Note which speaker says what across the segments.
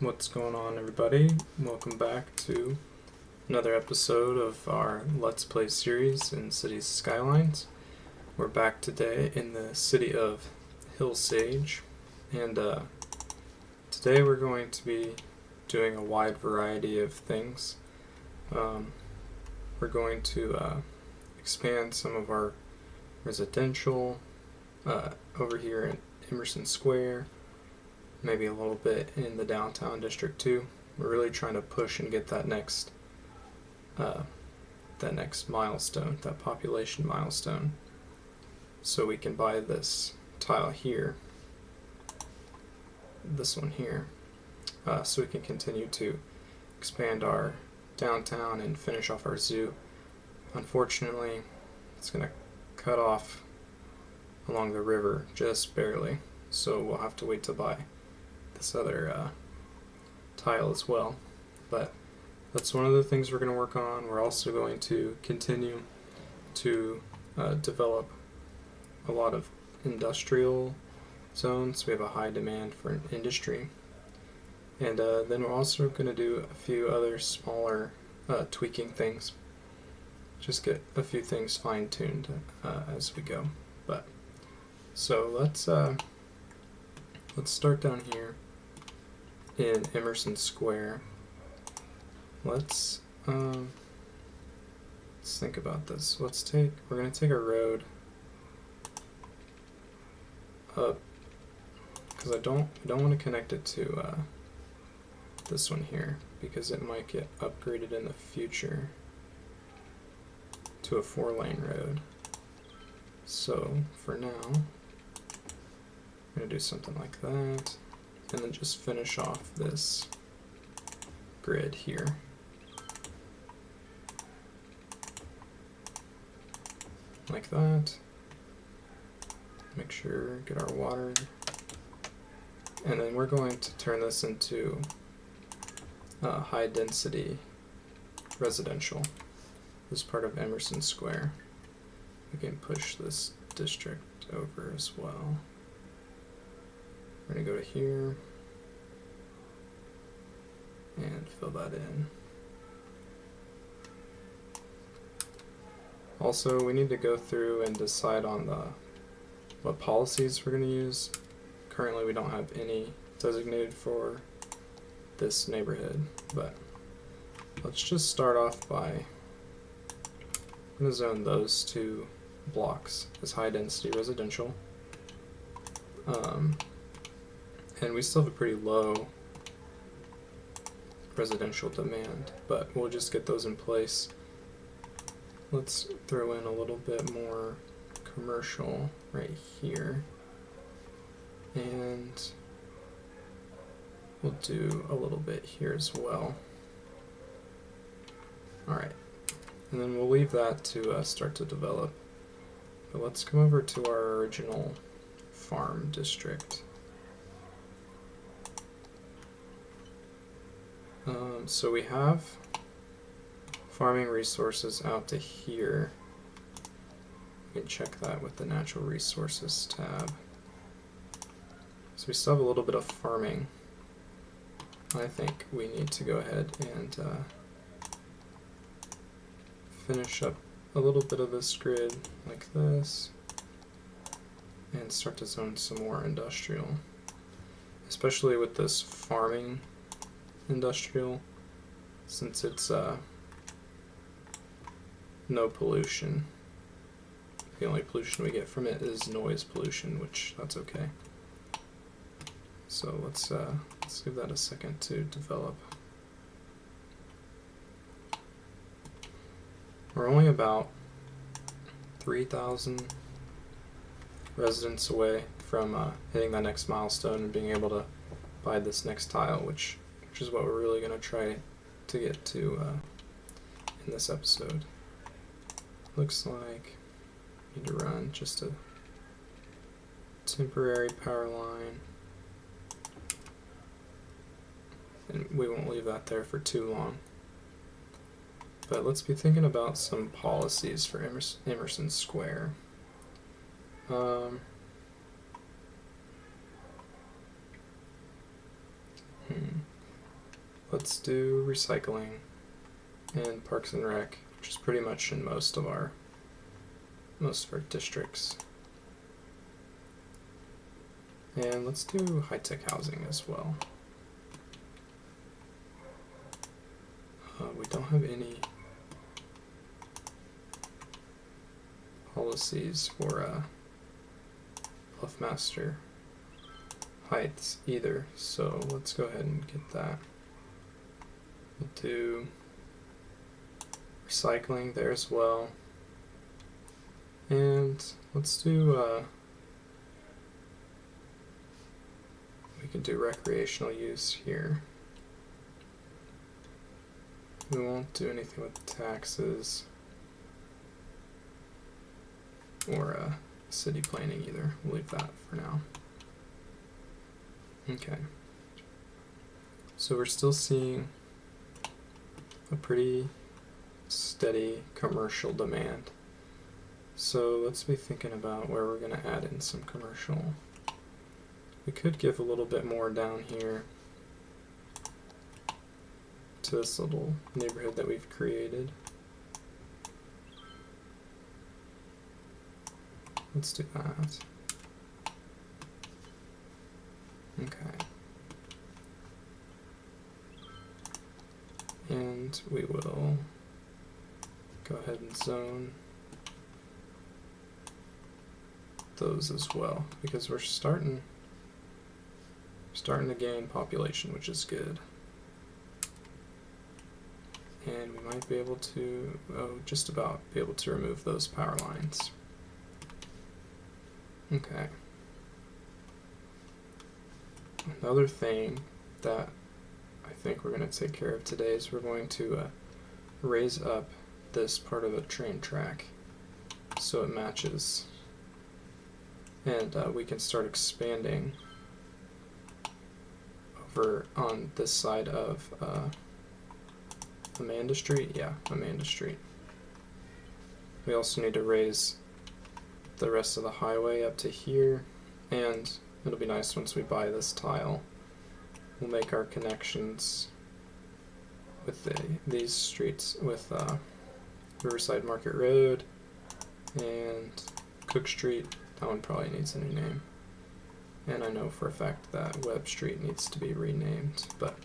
Speaker 1: What's going on, everybody? Welcome back to another episode of our Let's Play series in Cities Skylines. We're back today in the city of Hillsage, and today we're going to be doing a wide variety of things. We're going to expand some of our residential over here in Emerson Square, maybe a little bit in the downtown district too. We're really trying to push and get that next milestone, that population milestone, so we can buy this tile here, this one here, so we can continue to expand our downtown and finish off our zoo. Unfortunately, it's going to cut off along the river just barely, so we'll have to wait to buy this other tile as well. But that's one of the things we're going to work on. We're also going to continue to develop a lot of industrial zones. We have a high demand for industry. And then we're also going to do a few other smaller tweaking things. Just get a few things fine-tuned as we go. But so let's start down here in Emerson Square. Let's think about this. We're gonna take a road up, because I don't want to connect it to this one here, because it might get upgraded in the future to a 4-lane road. So for now, I'm gonna do something like that, and then just finish off this grid here. Like that. Make sure, get our water. And then we're going to turn this into high density residential. This part of Emerson Square. We can push this district over as well. We're going to go to here and fill that in. Also, we need to go through and decide on what policies we're going to use. Currently, we don't have any designated for this neighborhood, but let's just start off by, I'm going to zone those two blocks as high density residential. And we still have a pretty low residential demand, but we'll just get those in place. Let's throw in a little bit more commercial right here, and we'll do a little bit here as well. Alright, and then we'll leave that to start to develop. But let's come over to our original farm district. So we have farming resources out to here. We can check that with the natural resources tab. So we still have a little bit of farming. I think we need to go ahead and finish up a little bit of this grid like this and start to zone some more industrial, especially with this farming industrial, since it's no pollution. The only pollution we get from it is noise pollution, which that's okay. So let's give that a second to develop. We're only about 3,000 residents away from hitting that next milestone and being able to buy this next tile, which is what we're really going to try to get to in this episode. Looks like we need to run just a temporary power line, and we won't leave that there for too long. But let's be thinking about some policies for Emerson Square. let's do recycling and Parks and Rec, which is pretty much in most of our districts. And let's do high-tech housing as well. We don't have any policies for Bluffmaster Heights either, so let's go ahead and get that. We'll do recycling there as well. And let's do, we can do recreational use here. We won't do anything with taxes or city planning either. We'll leave that for now. Okay. So we're still seeing a pretty steady commercial demand. So let's be thinking about where we're going to add in some commercial. We could give a little bit more down here to this little neighborhood that we've created. Let's do that. Okay. And we will go ahead and zone those as well, because we're starting to gain population, which is good. And we might be able to, just about be able to remove those power lines. Okay. Another thing that I think we're going to take care of today is we're going to raise up this part of the train track so it matches, and we can start expanding over on this side of Amanda Street. Yeah, Amanda Street. We also need to raise the rest of the highway up to here, and it'll be nice once we buy this tile. We'll make our connections with these streets with Riverside Market Road and Cook Street. That one probably needs a new name. And I know for a fact that Webb Street needs to be renamed, but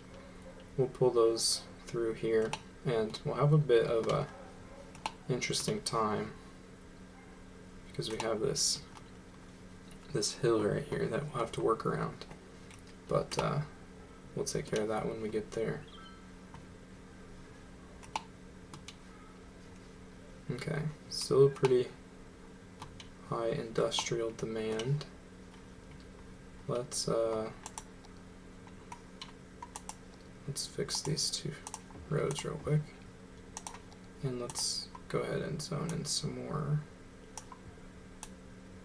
Speaker 1: we'll pull those through here, and we'll have a bit of a interesting time because we have this hill right here that we'll have to work around, but we'll take care of that when we get there. Okay, still a pretty high industrial demand. Let's fix these two roads real quick, and let's go ahead and zone in some more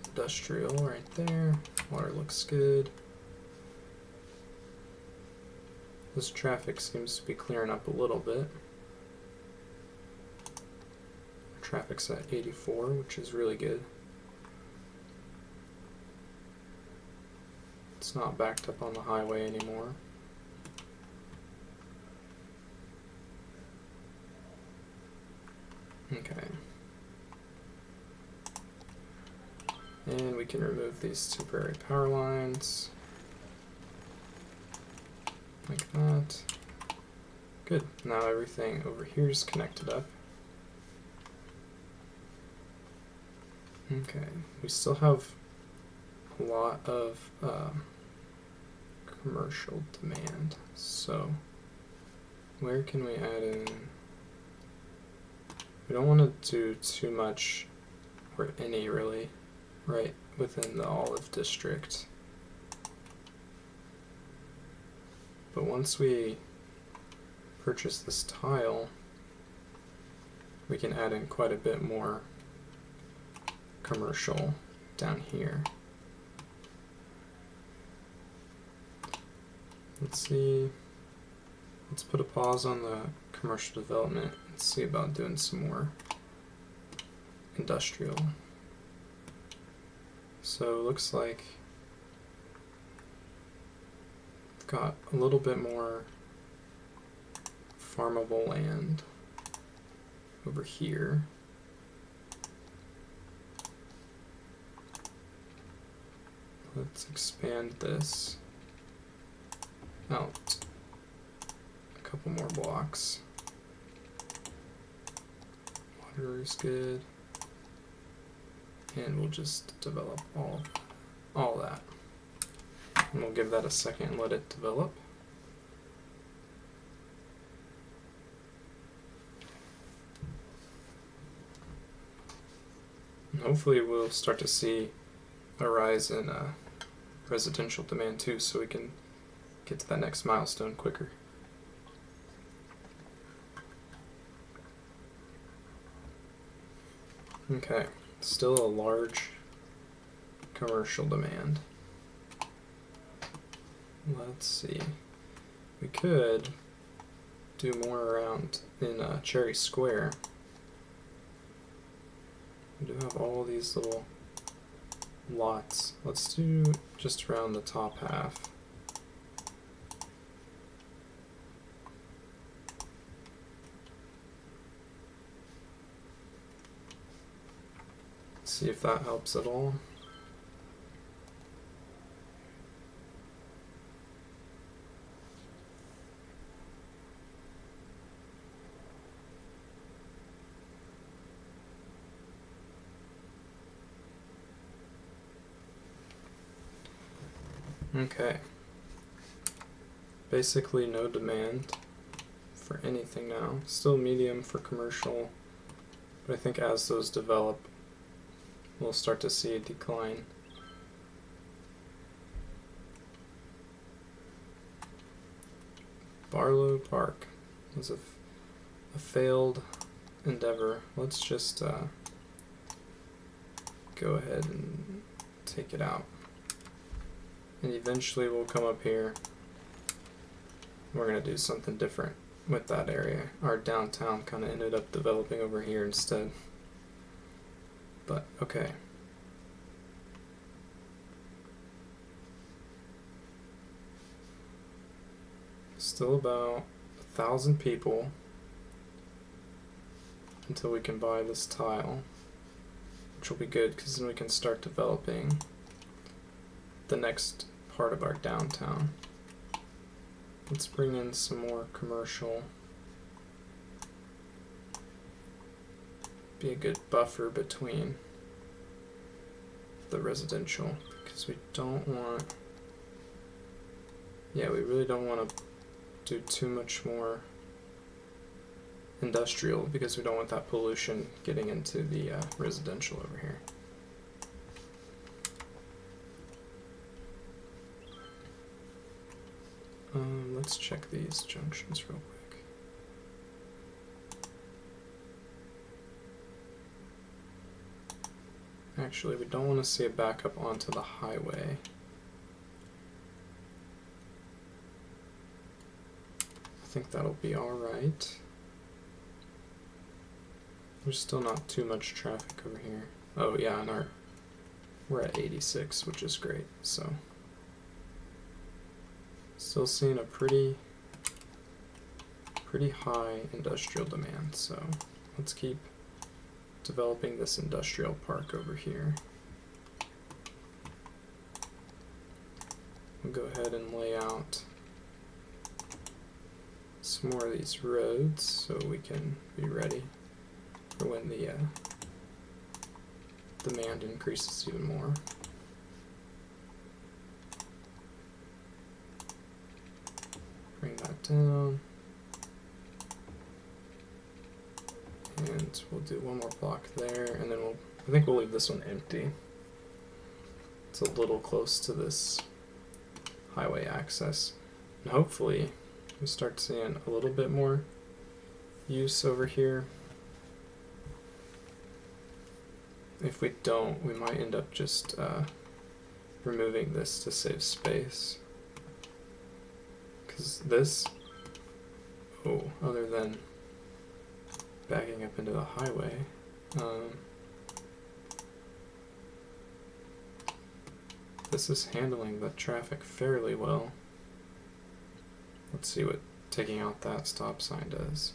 Speaker 1: industrial right there. Water looks good. This traffic seems to be clearing up a little bit. Our traffic's at 84, which is really good. It's not backed up on the highway anymore. Okay. And we can remove these temporary power lines. Like that. Good. Now everything over here is connected up. Okay. We still have a lot of commercial demand. So where can we add in? We don't want to do too much or any really right within the Olive District. But once we purchase this tile, we can add in quite a bit more commercial down here. Let's see. Let's put a pause on the commercial development and see about doing some more industrial. So it looks like we've got a little bit more farmable land over here. Let's expand this out a couple more blocks. Water is good. And we'll just develop all that. And we'll give that a second and let it develop. And hopefully we'll start to see a rise in residential demand too, so we can get to that next milestone quicker. Okay, still a large commercial demand. Let's see. We could do more around in Cherry Square. We do have all these little lots. Let's do just around the top half. See if that helps at all. Okay. Basically no demand for anything now. Still medium for commercial, but I think as those develop, we'll start to see a decline. Barlow Park was a failed endeavor. Let's just go ahead and take it out. And eventually we'll come up here. We're going to do something different with that area. Our downtown kind of ended up developing over here instead. But okay. Still about 1,000 people until we can buy this tile, which will be good because then we can start developing the next part of our downtown. Let's bring in some more commercial. Be a good buffer between the residential, because we don't want, we really don't want to do too much more industrial, because we don't want that pollution getting into the residential over here. Let's check these junctions real quick. Actually, we don't want to see a backup onto the highway. I think that'll be alright. There's still not too much traffic over here. Oh yeah, and we're at 86, which is great, so. Still seeing a pretty high industrial demand, so let's keep developing this industrial park over here. We'll go ahead and lay out some more of these roads so we can be ready for when the demand increases even more. Bring that down. And we'll do one more block there, and then I think we'll leave this one empty. It's a little close to this highway access. And hopefully we start seeing a little bit more use over here. If we don't, we might end up just removing this to save space. Because this, other than backing up into the highway, this is handling the traffic fairly well. Let's see what taking out that stop sign does.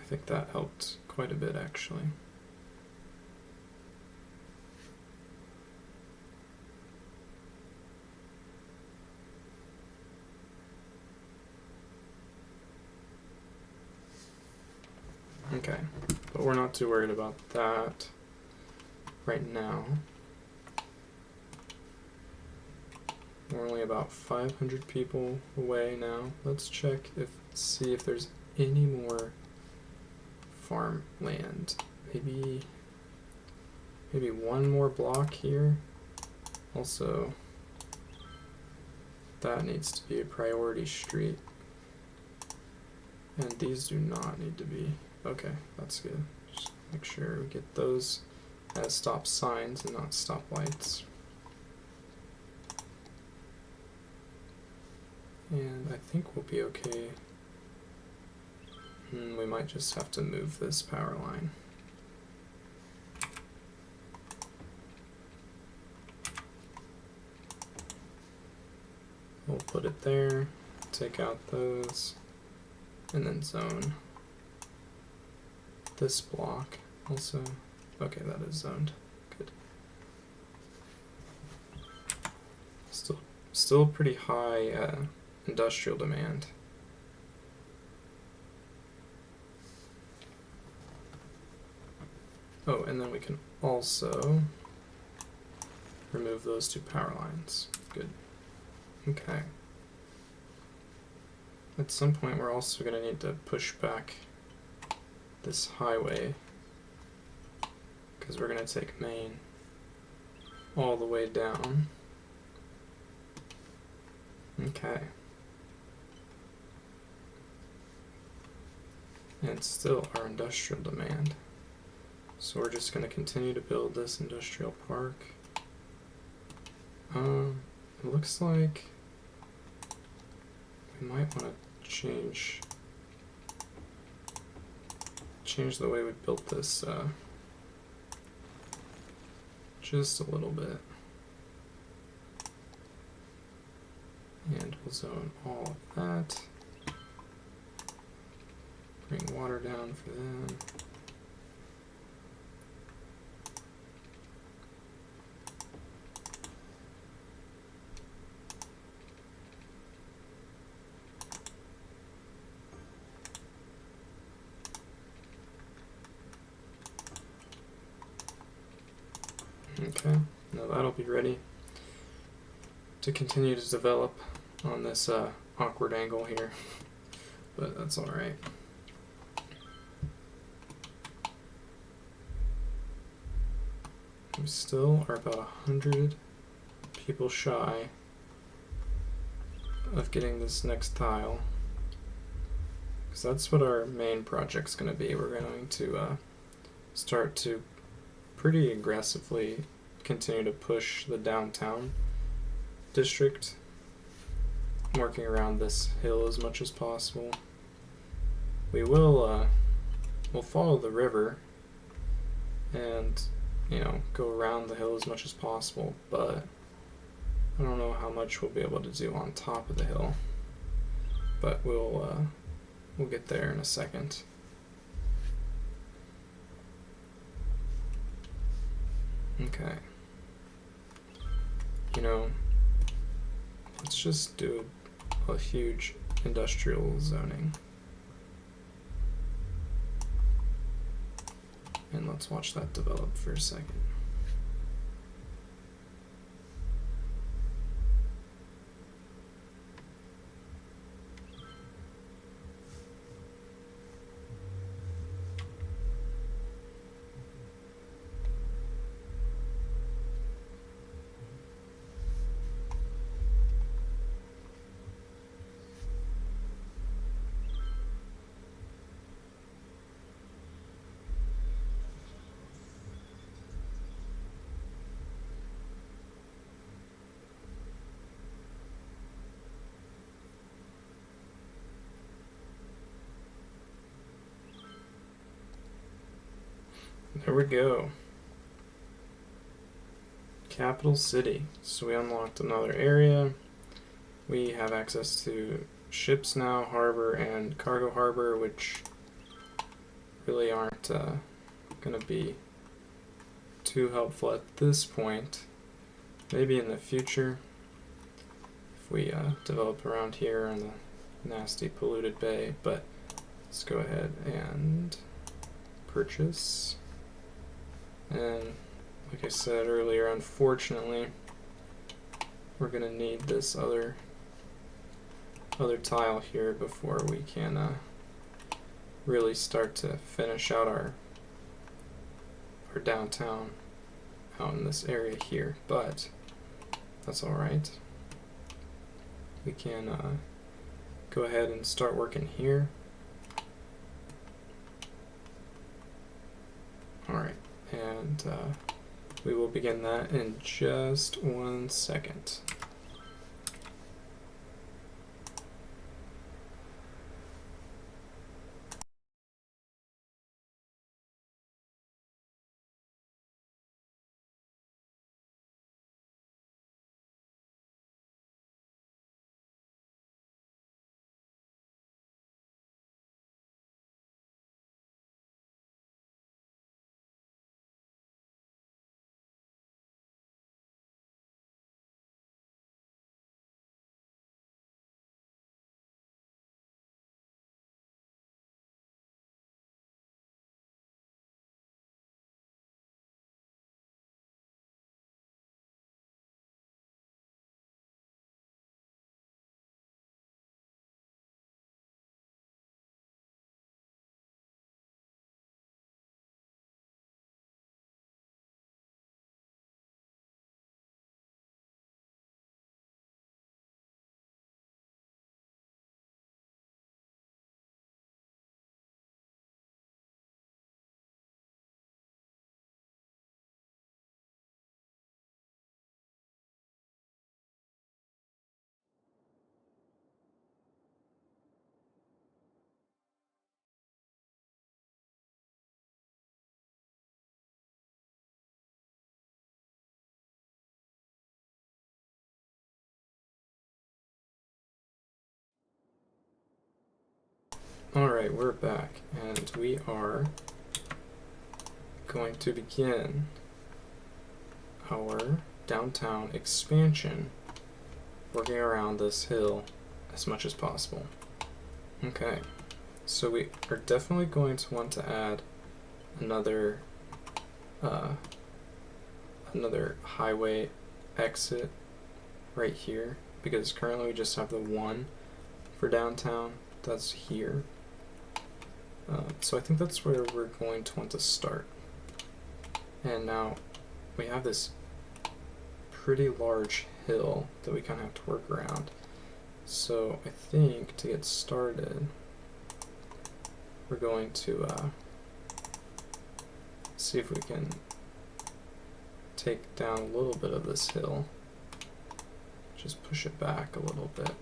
Speaker 1: I think that helped quite a bit, actually. Okay, but we're not too worried about that right now. We're only about 500 people away now. Let's see if there's any more farmland. Maybe one more block here. Also, that needs to be a priority street. And these do not need to be. Okay, that's good. Just make sure we get those as stop signs and not stoplights. And I think we'll be okay. We might just have to move this power line. We'll put it there, take out those, and then zone this block also. Okay, that is zoned. Good. Still pretty high industrial demand. Oh, and then we can also remove those two power lines. Good. Okay. At some point we're also going to need to push back this highway because we're going to take Main all the way down. Okay. And still our industrial demand. So we're just going to continue to build this industrial park. It looks like we might want to change the way we built this just a little bit. And we'll zone all of that. Bring water down for them. Okay, now that'll be ready to continue to develop on this awkward angle here, but that's alright. We still are about 100 people shy of getting this next tile, because that's what our main project's going to be. We're going to start to pretty aggressively continue to push the downtown district, working around this hill as much as possible. We will we'll follow the river and, you know, go around the hill as much as possible, but I don't know how much we'll be able to do on top of the hill, but we'll get there in a second. Okay. You know, let's just do a huge industrial zoning. And let's watch that develop for a second. There we go. Capital City. So we unlocked another area. We have access to ships now, harbor and cargo harbor, which really aren't going to be too helpful at this point. Maybe in the future, if we develop around here in the nasty polluted bay, but let's go ahead and purchase. And like I said earlier, unfortunately, we're going to need this other tile here before we can really start to finish out our downtown out in this area here, but that's alright. We can go ahead and start working here. Alright, and we will begin that in just 1 second. Alright, we're back, and we are going to begin our downtown expansion, working around this hill as much as possible. Okay, so we are definitely going to want to add another highway exit right here, because currently we just have the one for downtown that's here. So I think that's where we're going to want to start. And now we have this pretty large hill that we kind of have to work around. So I think to get started, we're going to see if we can take down a little bit of this hill. Just push it back a little bit.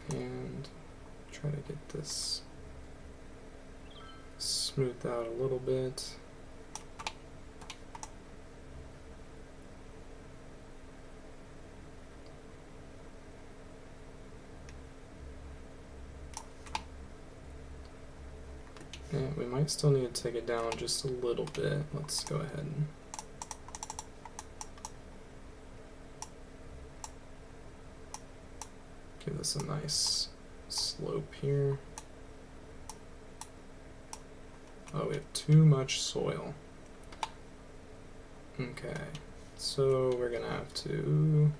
Speaker 1: And try to get this smoothed out a little bit. And we might still need to take it down just a little bit. Let's go ahead and give this a nice slope here. Oh, we have too much soil. Okay, so we're gonna have to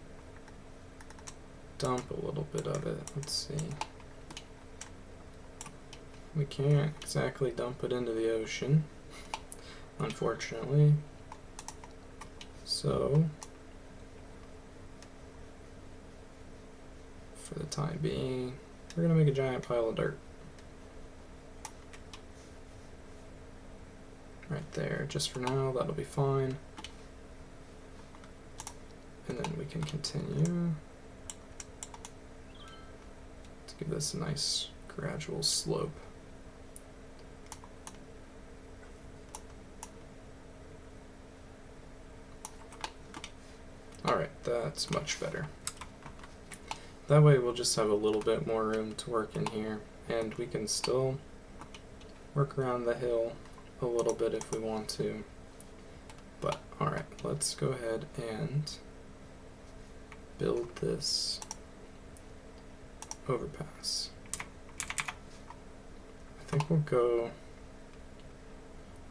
Speaker 1: dump a little bit of it. Let's see. We can't exactly dump it into the ocean, unfortunately. So, for the time being, we're gonna make a giant pile of dirt. Right there, just for now, that'll be fine. And then we can continue to give this a nice gradual slope. Alright, that's much better. That way we'll just have a little bit more room to work in here, and we can still work around the hill a little bit if we want to. But alright, let's go ahead and build this overpass. I think we'll go,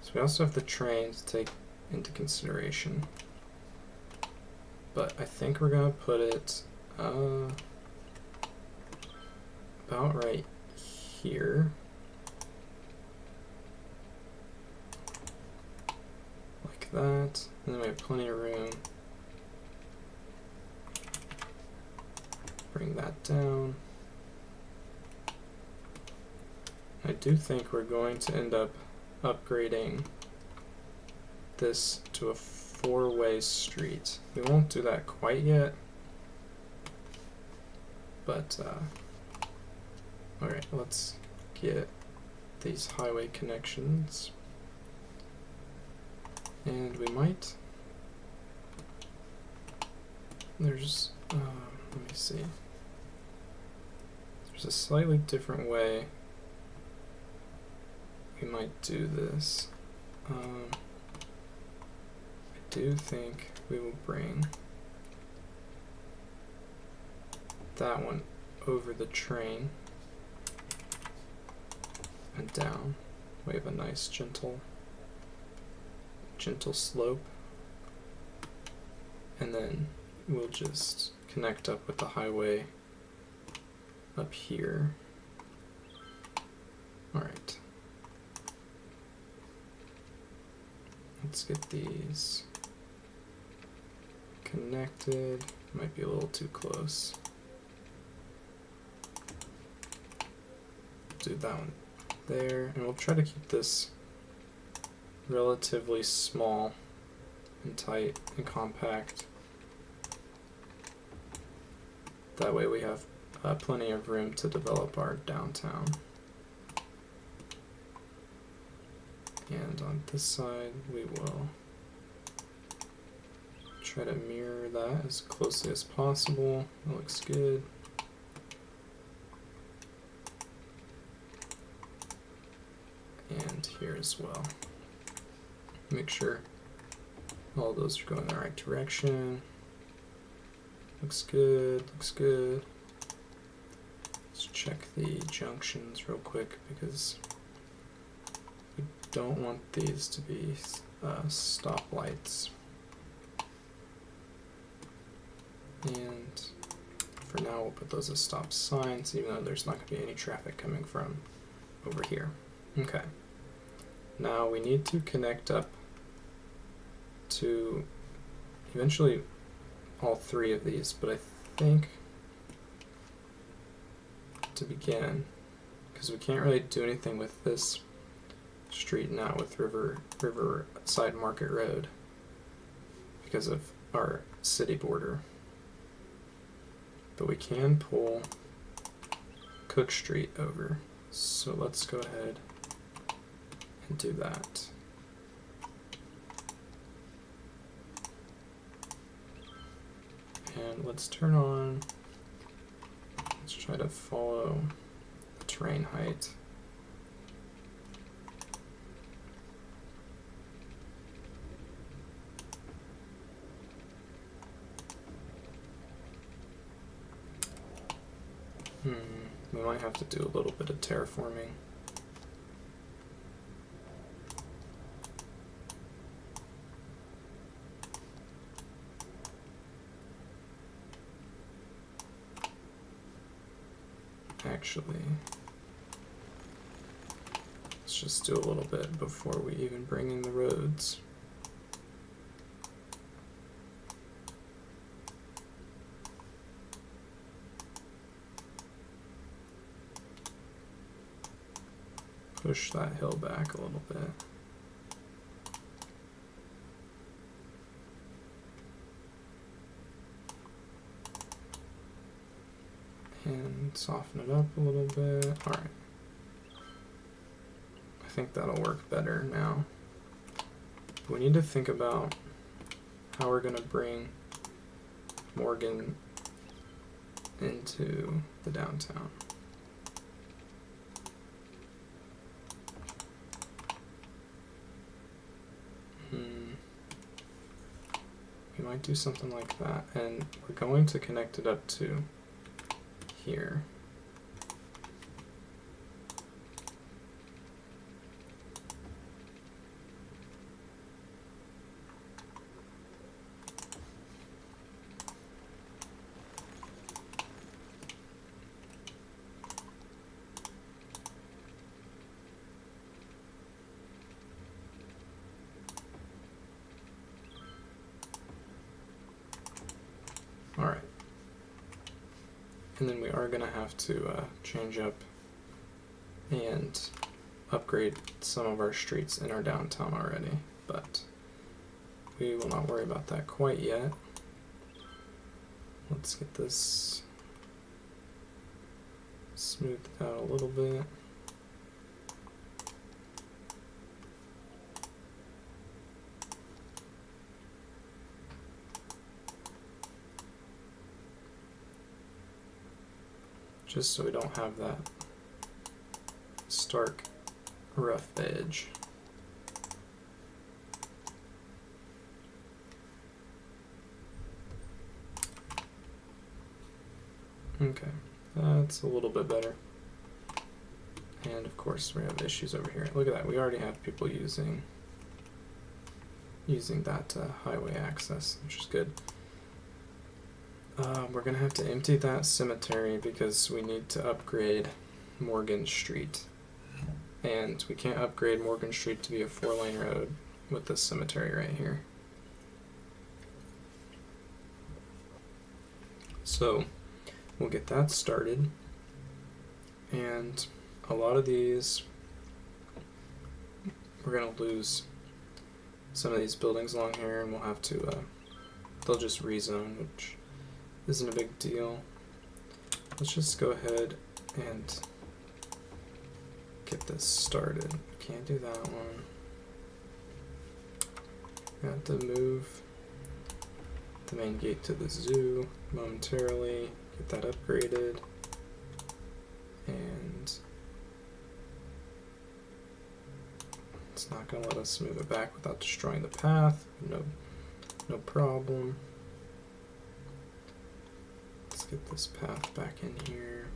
Speaker 1: so we also have the train to take into consideration, but I think we're gonna put it about right here, like that, and then we have plenty of room. Bring that down. I do think we're going to end up upgrading this to a 4-way street. We won't do that quite yet, but alright, let's get these highway connections, and we might, there's let me see, there's a slightly different way we might do this. I do think we will bring that one over the train and down. We have a nice gentle slope, and then we'll just connect up with the highway up here. Alright. Let's get these connected. Might be a little too close. Do that one there, and we'll try to keep this relatively small and tight and compact. That way we have plenty of room to develop our downtown. And on this side we will try to mirror that as closely as possible. That looks good. And here as well. Make sure all those are going in the right direction. Looks good, looks good. Let's check the junctions real quick because we don't want these to be stoplights. And for now we'll put those as stop signs, even though there's not going to be any traffic coming from over here. Okay. Now we need to connect up to eventually all 3 of these, but I think to begin, because we can't really do anything with this street now with Riverside Market Road because of our city border, but we can pull Cook Street over, so let's go ahead and do that. And let's turn on, let's try to follow the terrain height. We might have to do a little bit of terraforming. Actually, let's just do a little bit before we even bring in the roads. Push that hill back a little bit. soften it up a little bit. Alright. I think that'll work better now. We need to think about how we're going to bring Morgan into the downtown. We might do something like that, and we're going to connect it up to here. Alright. And then we are going to have to change up and upgrade some of our streets in our downtown already, but we will not worry about that quite yet. Let's get this smoothed out a little bit. Just so we don't have that stark, rough edge. Okay, that's a little bit better. And of course we have issues over here. Look at that, we already have people using that highway access, which is good. We're going to have to empty that cemetery because we need to upgrade Morgan Street. And we can't upgrade Morgan Street to be a 4-lane road with this cemetery right here. So we'll get that started. And a lot of these, we're going to lose some of these buildings along here, and we'll have to, they'll just rezone, which isn't a big deal. Let's just go ahead and get this started. Can't do that one. Got to move the main gate to the zoo momentarily, get that upgraded, and it's not going to let us move it back without destroying the path. No problem. Let's get this path back in here.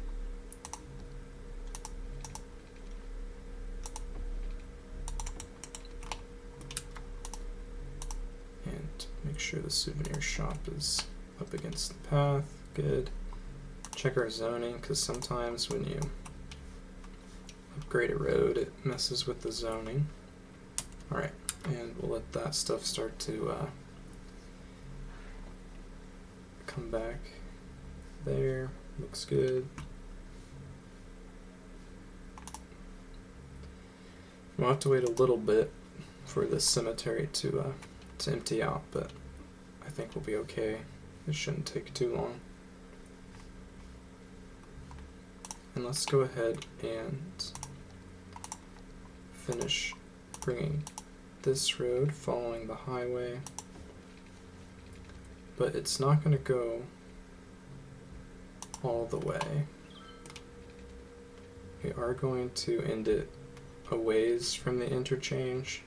Speaker 1: And make sure the souvenir shop is up against the path. Good. Check our zoning, because sometimes when you upgrade a road, it messes with the zoning. Alright, and we'll let that stuff start to come back. There, looks good. We'll have to wait a little bit for this cemetery to empty out, but I think we'll be okay. It shouldn't take too long. And let's go ahead and finish bringing this road following the highway, but it's not going to go all the way. We are going to end it a ways from the interchange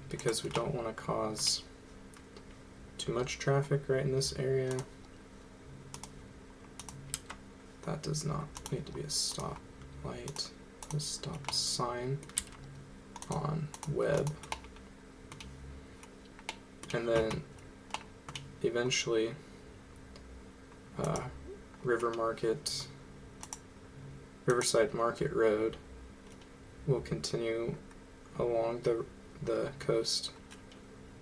Speaker 1: because we don't want to cause too much traffic right in this area. That does not need to be a stop light, a stop sign on web. And then eventually Riverside Market Road will continue along the coast,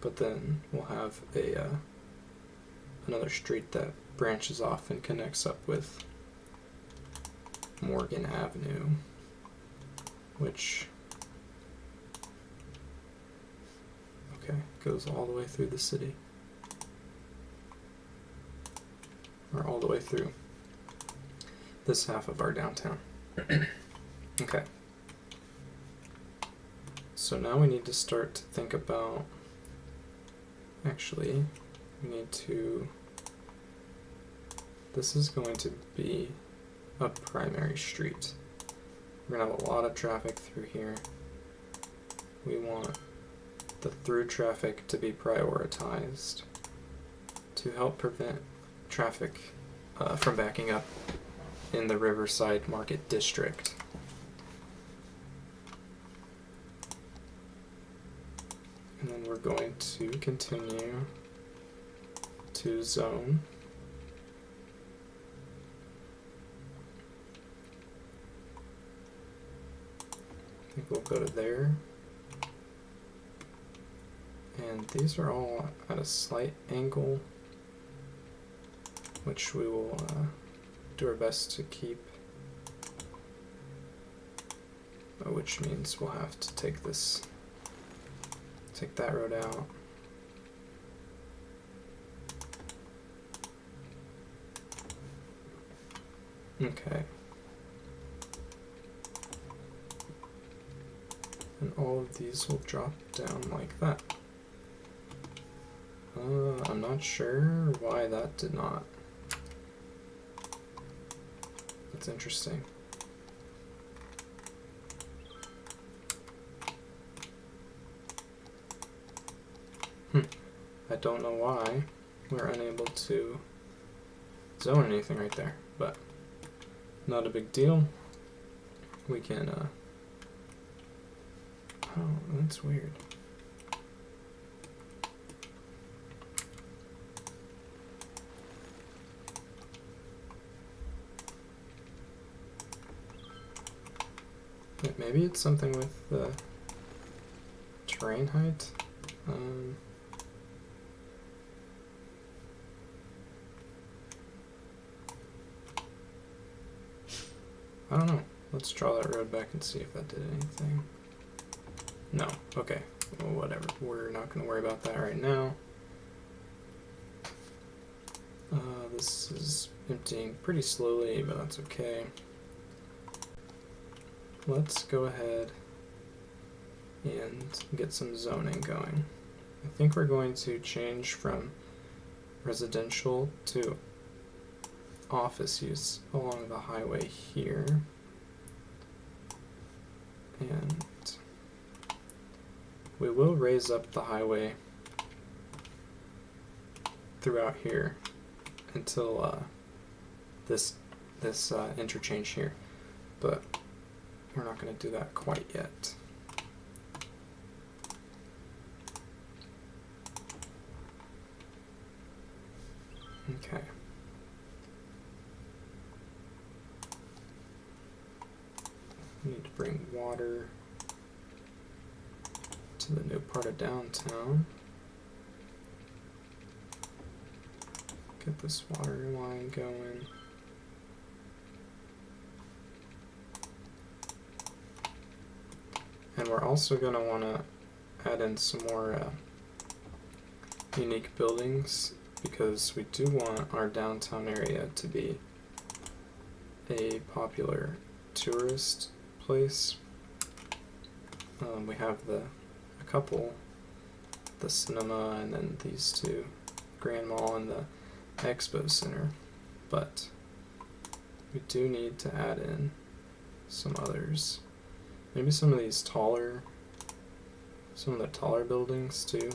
Speaker 1: but then we'll have another street that branches off and connects up with Morgan Avenue, which goes all the way through the city. or all the way through this half of our downtown. Okay. So now we need to start to think about, actually, we need to, this is going to be a primary street. We're going to have a lot of traffic through here. We want the through traffic to be prioritized to help prevent traffic from backing up in the Riverside Market District. And then we're going to continue to zone. I think we'll go to there. And these are all at a slight angle, which we will do our best to keep, which means we'll have to take that road out. Okay. And all of these will drop down like that. I'm not sure why that did not. That's interesting. I don't know why we're unable to zone anything right there, but not a big deal. We can, oh, that's weird. Maybe it's something with the terrain height. I don't know. Let's draw that road back and see if that did anything. No. Okay. Well, whatever. We're not going to worry about that right now. This is emptying pretty slowly, but that's okay. Let's go ahead and get some zoning going. I think we're going to change from residential to office use along the highway here. And we will raise up the highway throughout here until this interchange here, but we're not going to do that quite yet. Okay. We need to bring water to the new part of downtown. Get this water line going. And we're also going to want to add in some more unique buildings, because we do want our downtown area to be a popular tourist place. We have a couple, the cinema and then these two, Grand Mall and the Expo Center, but we do need to add in some others. Maybe some of these taller, some of the taller buildings too,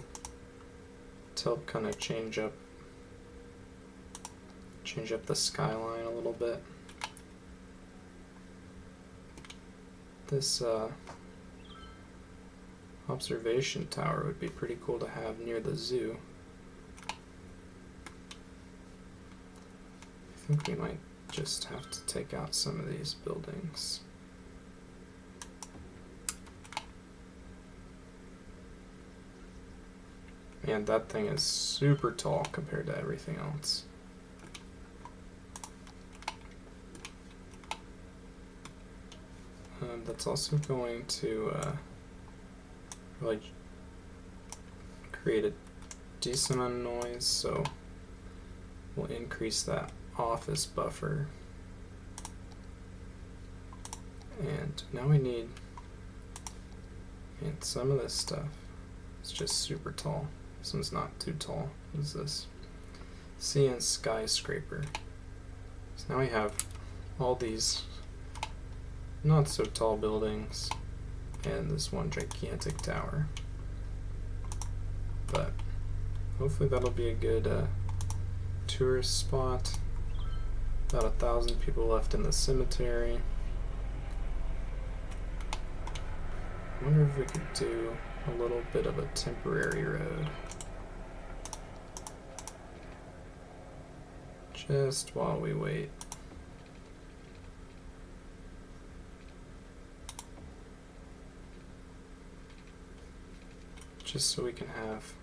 Speaker 1: to help kind of change up the skyline a little bit. This observation tower would be pretty cool to have near the zoo. I think we might just have to take out some of these buildings. And that thing is super tall compared to everything else. That's also going to really create a decent amount of noise, so we'll increase that office buffer. And now we need, and some of this stuff is just super tall. This one's not too tall. What is this? Sea and skyscraper. So now we have all these not so tall buildings and this one gigantic tower. But hopefully that'll be a good tourist spot. About 1,000 people left in the cemetery. I wonder if we could do a little bit of a temporary road. Just while we wait. Just so we can have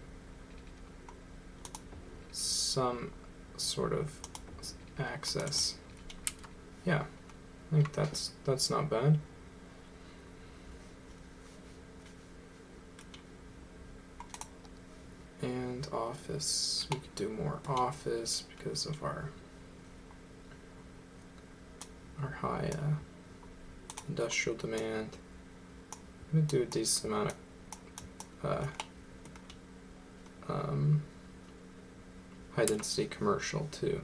Speaker 1: some sort of access. Yeah, I think that's not bad. And office, we could do more office because of our high industrial demand. I'm gonna do a decent amount of high density commercial too.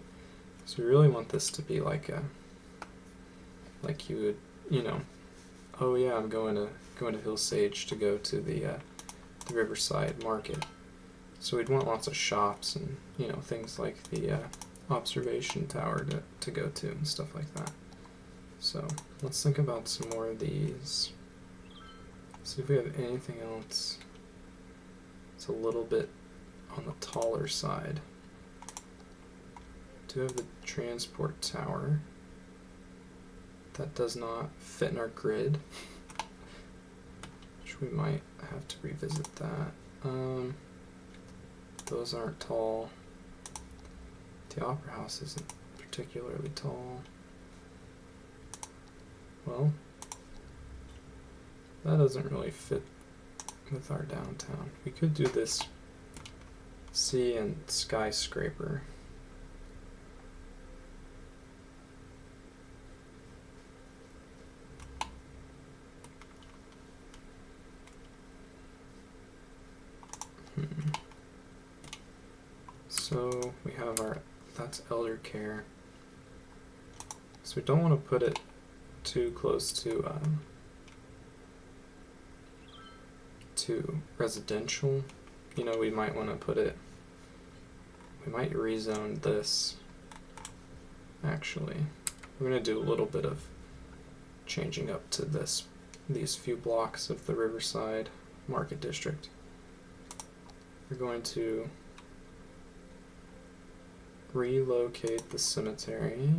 Speaker 1: So we really want this to be like you would, oh yeah, I'm going to Hillsage to go to the Riverside Market. So we'd want lots of shops and things like the observation tower to go to and stuff like that. So let's think about some more of these. See if we have anything else. It's a little bit on the taller side. Do have the transport tower. That does not fit in our grid, which we might have to revisit that. Those aren't tall. The Opera House isn't particularly tall. Well, that doesn't really fit with our downtown. We could do this sea and skyscraper. So we have that's elder care. So we don't want to put it too close to residential. We might want to put it, we might rezone this. Actually, we're going to do a little bit of changing up to these few blocks of the Riverside Market District. We're going to relocate the cemetery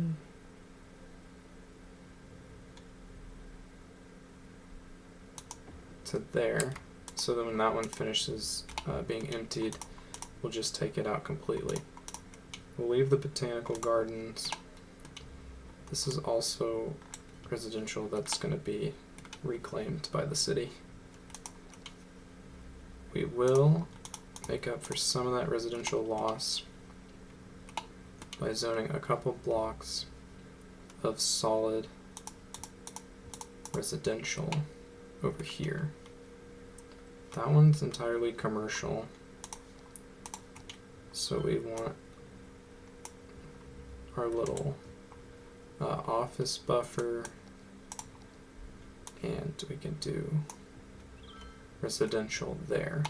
Speaker 1: to there, so that when that one finishes being emptied, we'll just take it out completely. We'll leave the botanical gardens. This is also residential that's going to be reclaimed by the city. We will make up for some of that residential loss by zoning a couple blocks of solid residential over here. That one's entirely commercial, so we want our little office buffer, and we can do residential there,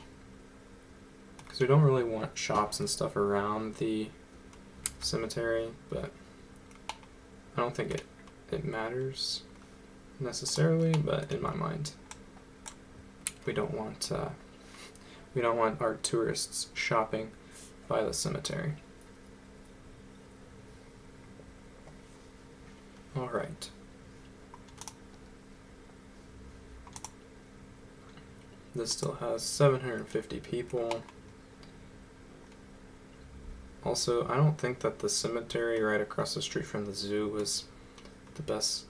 Speaker 1: because we don't really want shops and stuff around the cemetery, but I don't think it matters necessarily, but in my mind we don't want our tourists shopping by the cemetery. All right. This still has 750 people. Also, I don't think that the cemetery right across the street from the zoo was the best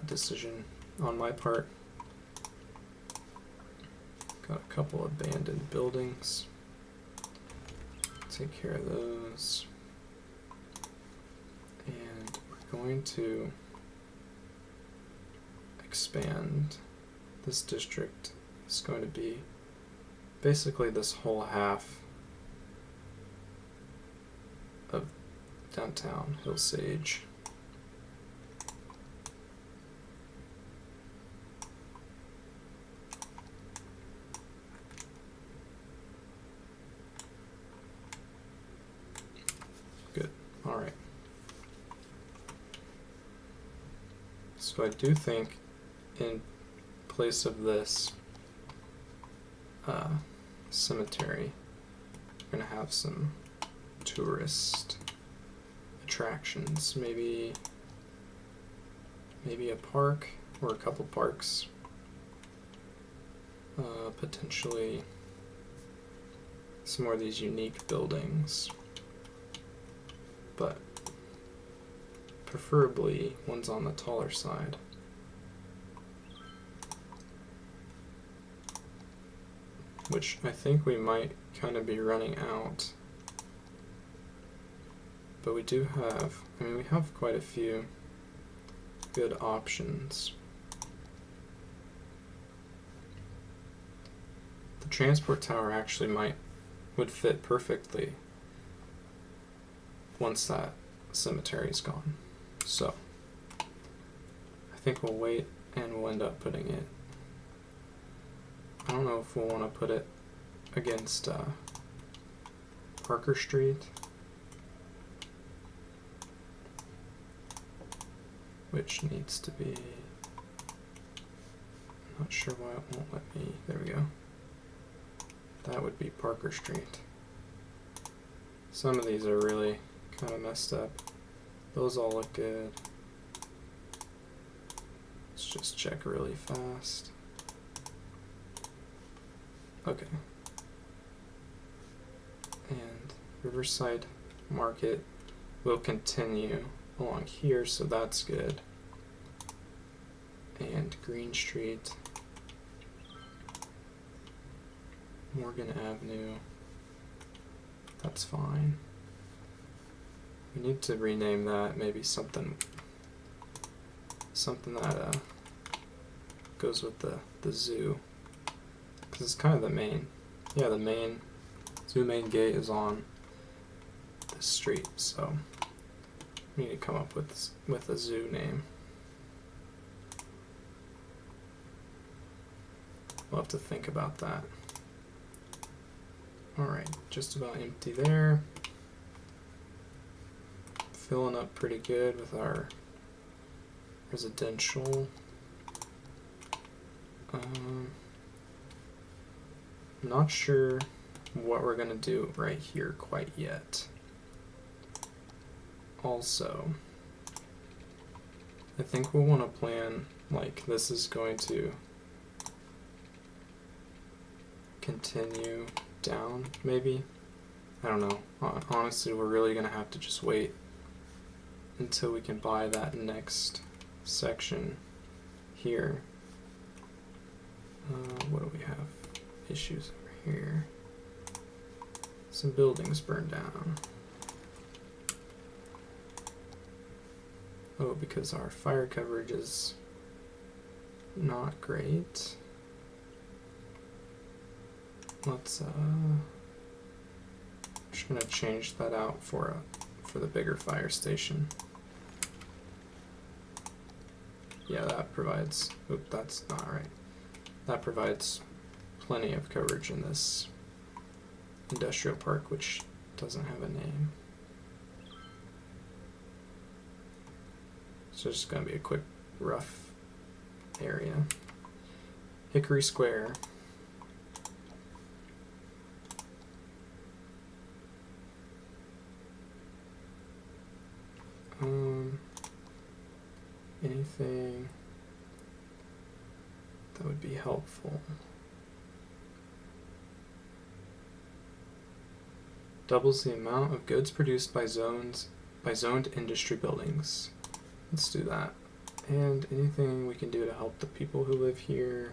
Speaker 1: decision on my part. Got a couple abandoned buildings. Take care of those. going to expand this district. It's going to be basically this whole half of Downtown Hillsage. Good. All right. So I do think in place of this cemetery, we're going to have some tourist attractions. Maybe a park or a couple parks. Potentially some more of these unique buildings. But preferably ones on the taller side. Which I think we might kind of be running out. But we do have, we have quite a few good options. The transport tower actually would fit perfectly once that cemetery is gone. So I think we'll wait and we'll end up putting it, I don't know if we'll want to put it against Parker Street, which needs to be, I'm not sure why it won't let me, there we go. That would be Parker Street. Some of these are really kind of messed up. Those all look good. Let's just check really fast. Okay. And Riverside Market will continue along here, so that's good. And Green Street, Morgan Avenue, that's fine. We need to rename that maybe something that goes with the zoo, because it's kind of the main, the main zoo main gate is on this street, so we need to come up with a zoo name. We'll have to think about that. Alright, just about empty there. Filling up pretty good with our residential. I'm not sure what we're gonna do right here quite yet. Also, I think we'll want to plan like this is going to continue down, maybe. I don't know. Honestly, we're really going to have to just wait until we can buy that next section here. What do we have? Issues over here. Some buildings burned down. Oh, because our fire coverage is not great. Let's just gonna change that out for the bigger fire station. Yeah, that provides, oop, that's not right. That provides plenty of coverage in this industrial park, which doesn't have a name. So it's just gonna be a quick rough area. Hickory Square. Anything that would be helpful. Doubles the amount of goods produced by zoned industry buildings. Let's do that. And anything we can do to help the people who live here.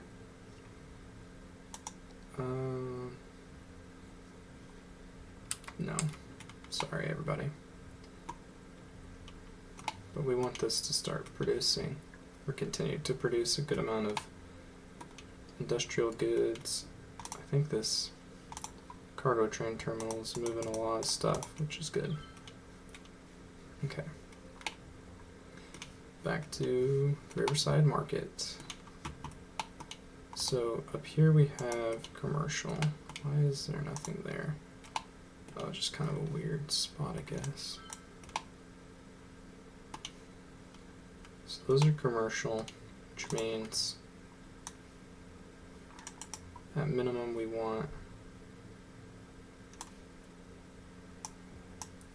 Speaker 1: No. Sorry, everybody. but we want this to start producing or continue to produce a good amount of industrial goods. I think this cargo train terminal is moving a lot of stuff, which is good. Okay. Back to Riverside Market. So up here we have commercial. Why is there nothing there? Oh, just kind of a weird spot, I guess. So those are commercial, which means at minimum we want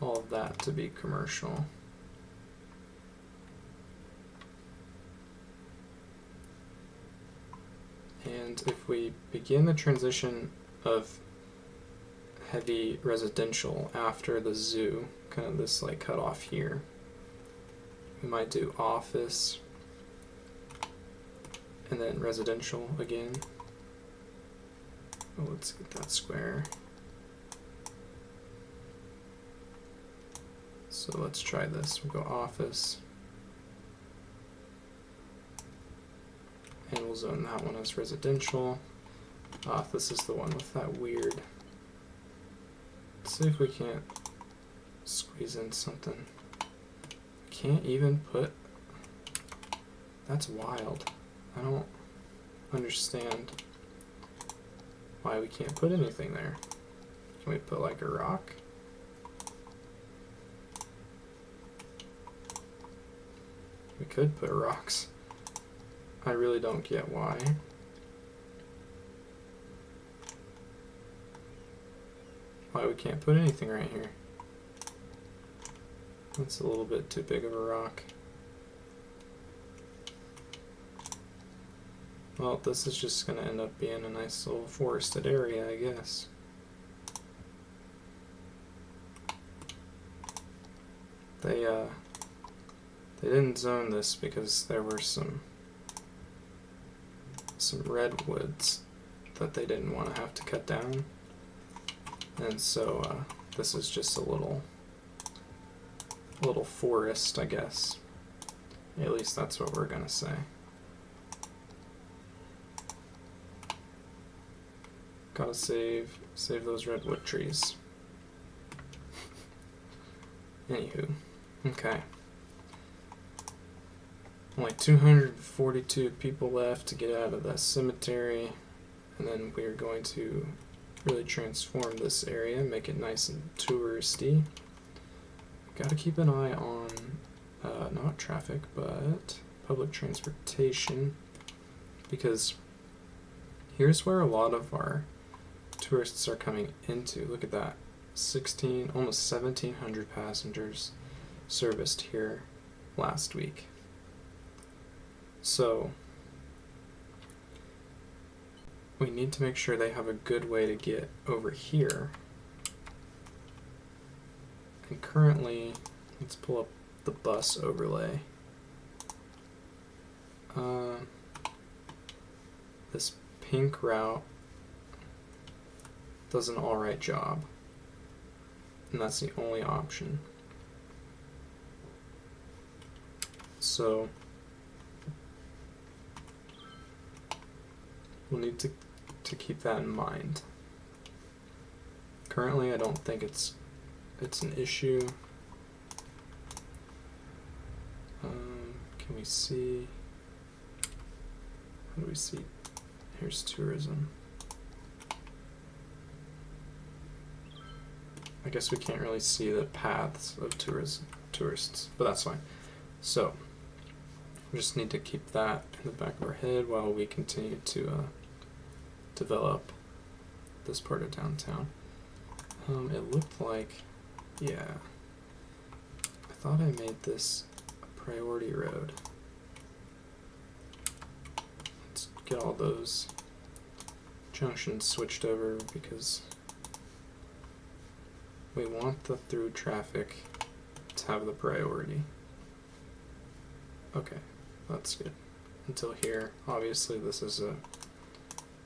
Speaker 1: all of that to be commercial. And if we begin the transition of heavy residential after the zoo, kind of this like cut off here, we might do office and then residential again. Oh, let's get that square. So let's try this. We'll go office. And we'll zone that one as residential. This is the one with that weird. Let's see if we can't squeeze in something. Can't even put. That's wild. I don't understand why we can't put anything there. Can we put like a rock? We could put rocks. I really don't get why. Why we can't put anything right here. That's a little bit too big of a rock. Well, this is just going to end up being a nice little forested area, I guess. They didn't zone this because there were some redwoods that they didn't want to have to cut down. And so this is just a little forest, I guess. At least that's what we're gonna say. Gotta save those redwood trees. Anywho, okay. Only 242 people left to get out of that cemetery, and then we're going to really transform this area, make it nice and touristy. Gotta keep an eye on not traffic, but public transportation, because here's where a lot of our tourists are coming into. Look at that, almost 1,700 passengers serviced here last week. So we need to make sure they have a good way to get over here. And currently, let's pull up the bus overlay. This pink route does an alright job, and that's the only option. So we'll need to keep that in mind. Currently, I don't think it's an issue. Can we see? How do we see? Here's tourism. I guess we can't really see the paths of tourists, but that's fine. So we just need to keep that in the back of our head while we continue to develop this part of downtown. It looked like, yeah, I thought I made this a priority road. Let's get all those junctions switched over because we want the through traffic to have the priority. Okay, that's good. Until here, obviously this is a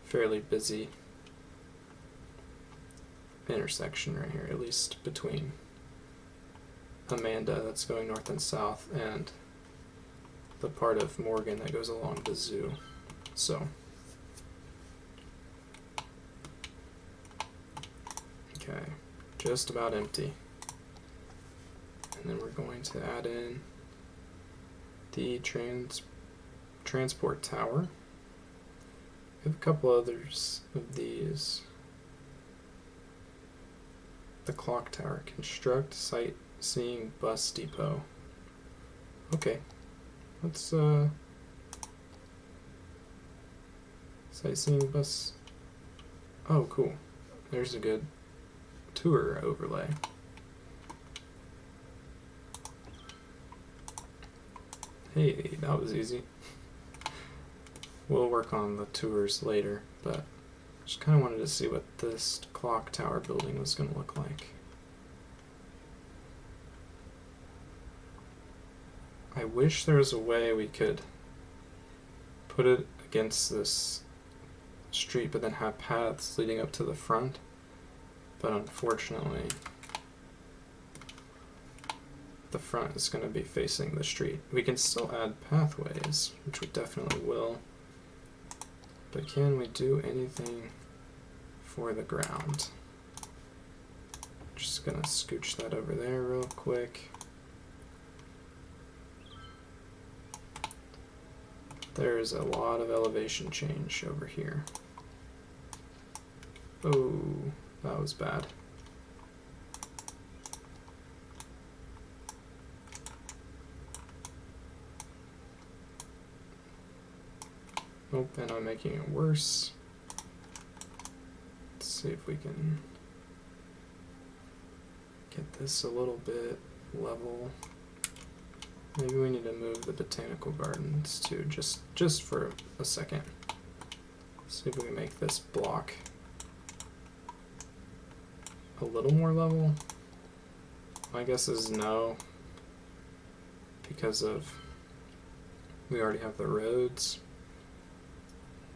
Speaker 1: fairly busy intersection right here, at least between Amanda that's going north and south, and the part of Morgan that goes along the zoo. So, okay, just about empty. And then we're going to add in the transport tower. We have a couple others of these. The clock tower. Construct sightseeing bus depot. Okay. Let's sightseeing bus. Oh, cool. There's a good tour overlay. Hey, that was easy. We'll work on the tours later, but just kind of wanted to see what this clock tower building was going to look like. I wish there was a way we could put it against this street but then have paths leading up to the front, but unfortunately the front is going to be facing the street. We can still add pathways, which we definitely will, but can we do anything for the ground? Just gonna scooch that over there real quick. There's a lot of elevation change over here. Oh, that was bad. Nope, and I'm making it worse. Let's see if we can get this a little bit level. Maybe we need to move the botanical gardens too, just for a second. See if we can make this block a little more level. My guess is no, because of we already have the roads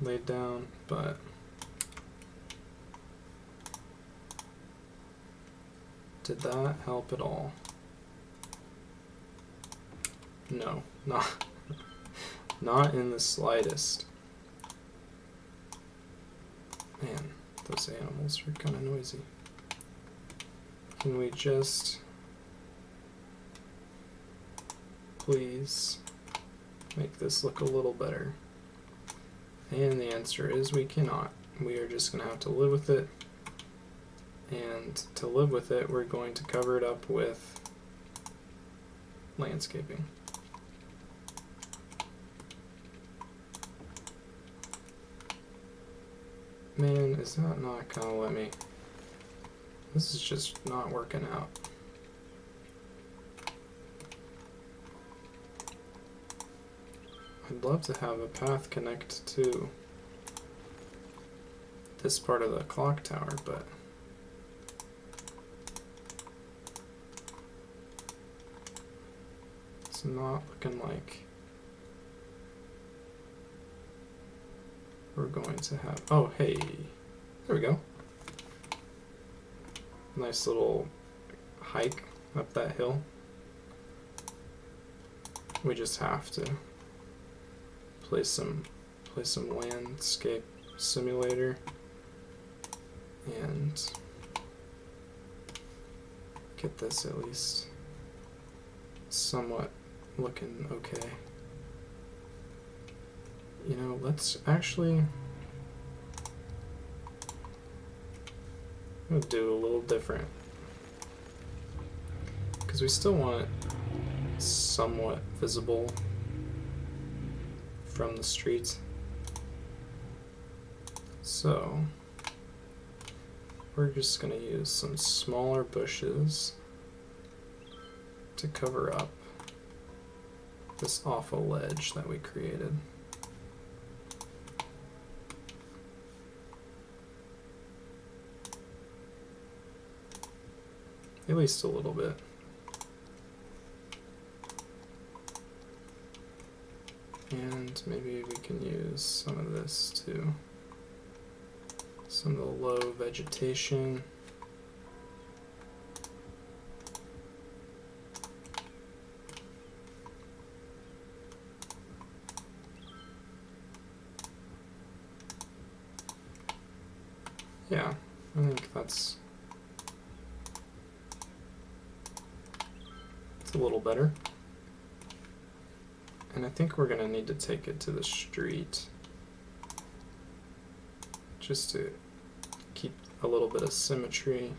Speaker 1: laid down, but did that help at all? No, not in the slightest. Man, those animals are kind of noisy. Can we just please make this look a little better? And the answer is we cannot. We are just going to have to live with it. And to live with it, we're going to cover it up with landscaping. Man, is that not going to let me? This is just not working out. I'd love to have a path connect to this part of the clock tower, but it's not looking like we're going to have. Oh, hey, there we go. Nice little hike up that hill. We just have to play some landscape simulator and get this at least somewhat looking okay. You know, let's actually do a little different, because we still want it somewhat visible from the street. So we're just going to use some smaller bushes to cover up this awful ledge that we created. At least a little bit. And maybe we can use some of this too. Some of the low vegetation. Yeah, I think that's a little better. And I think we're gonna need to take it to the street just to keep a little bit of symmetry.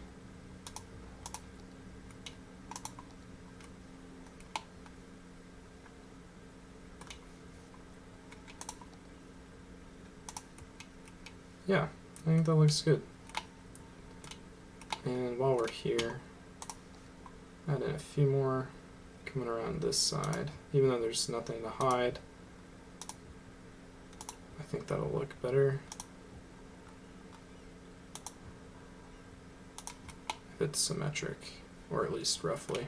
Speaker 1: Yeah, I think that looks good. And while we're here, add in a few more coming around this side. Even though there's nothing to hide, I think that'll look better. If it's symmetric, or at least roughly.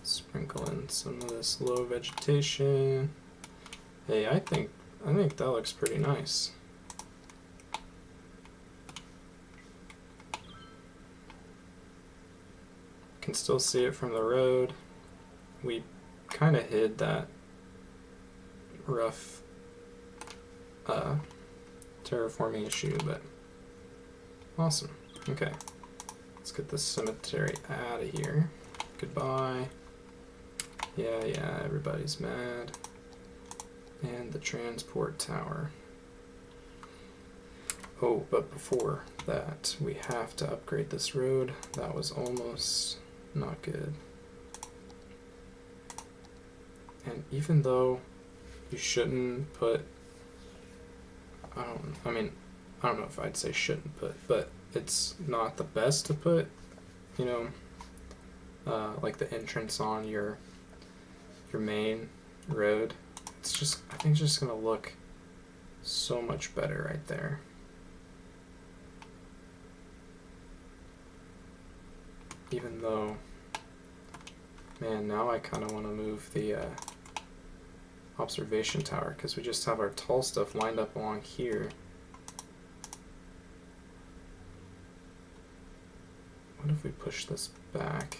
Speaker 1: Sprinkle in some of this low vegetation. Hey, I think that looks pretty nice. Can still see it from the road. We kind of hid that rough terraforming issue, but awesome. Okay, let's get this cemetery out of here. Goodbye. Yeah, everybody's mad. And the transport tower. Oh, but before that, we have to upgrade this road. That was almost not good. And even though you shouldn't put, I don't know if I'd say shouldn't put, but it's not the best to put, you know, like the entrance on your main road. It's just, I think it's just gonna look so much better right there. Even though, man, now I kind of want to move the observation tower, because we just have our tall stuff lined up along here. What if we push this back?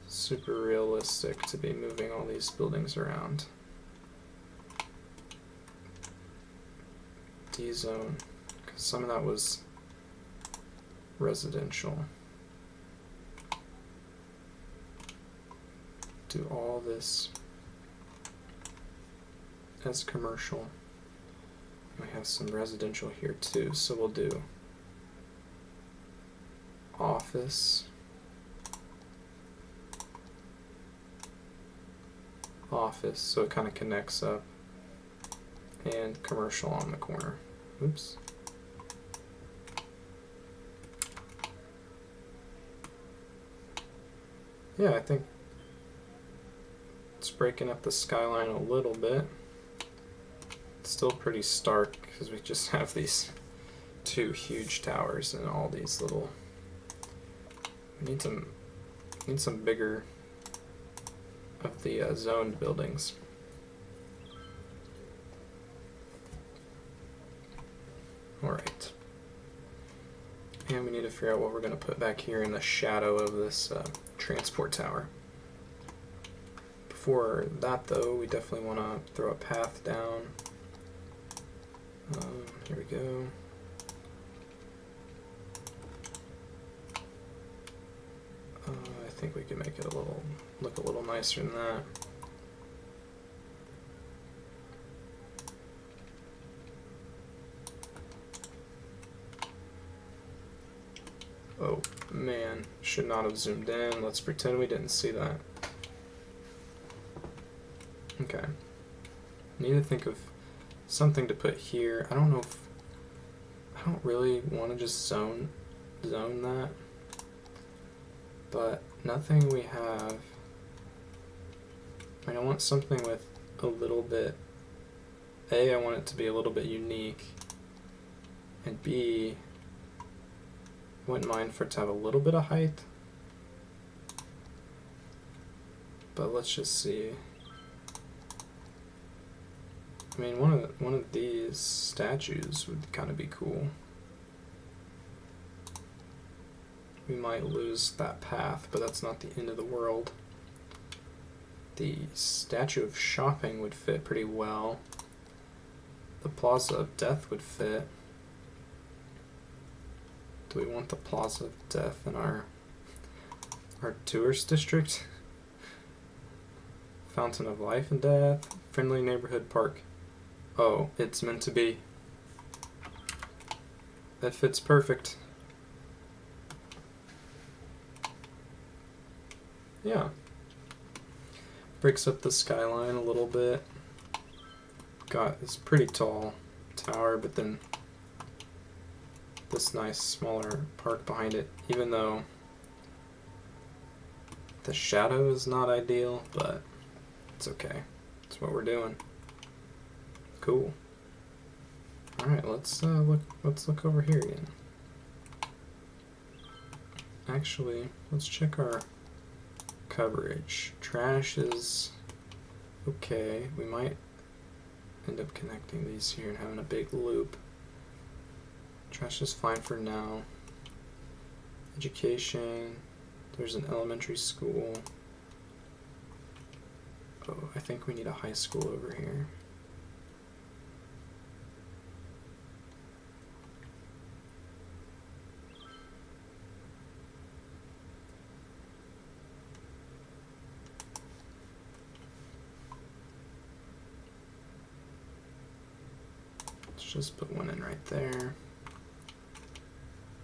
Speaker 1: Super realistic to be moving all these buildings around. D-zone, because some of that was residential. Do all this as commercial. We have some residential here too, so we'll do office, so it kind of connects up, and commercial on the corner. Oops. Yeah, I think it's breaking up the skyline a little bit. It's still pretty stark because we just have these two huge towers and all these little. We need some bigger of the zoned buildings. All right. And we need to figure out what we're going to put back here in the shadow of this transport tower. Before that, though, we definitely want to throw a path down. Here we go. I think we can make it look a little nicer than that. Oh man, should not have zoomed in. Let's pretend we didn't see that. Okay. Need to think of something to put here. I don't know if I don't really want to just zone that. But nothing we have. I want something with a little bit. A, I want it to be a little bit unique. And B, I wouldn't mind for it to have a little bit of height. But let's just see. I mean, one of these statues would kind of be cool. We might lose that path, but that's not the end of the world. The statue of shopping would fit pretty well. The Plaza of Death would fit. Do we want the Plaza of Death in our tourist district? Fountain of Life and Death, Friendly Neighborhood Park. Oh, it's meant to be. That fits perfect. Yeah. Breaks up the skyline a little bit. Got this pretty tall tower, but then this nice smaller park behind it, even though the shadow is not ideal, but it's okay. That's what we're doing. Cool. All right, let's look over here again. Actually, let's check our coverage. Trash is okay. We might end up connecting these here and having a big loop. Trash is fine for now. Education. There's an elementary school. Oh, I think we need a high school over here. Let's just put one in right there.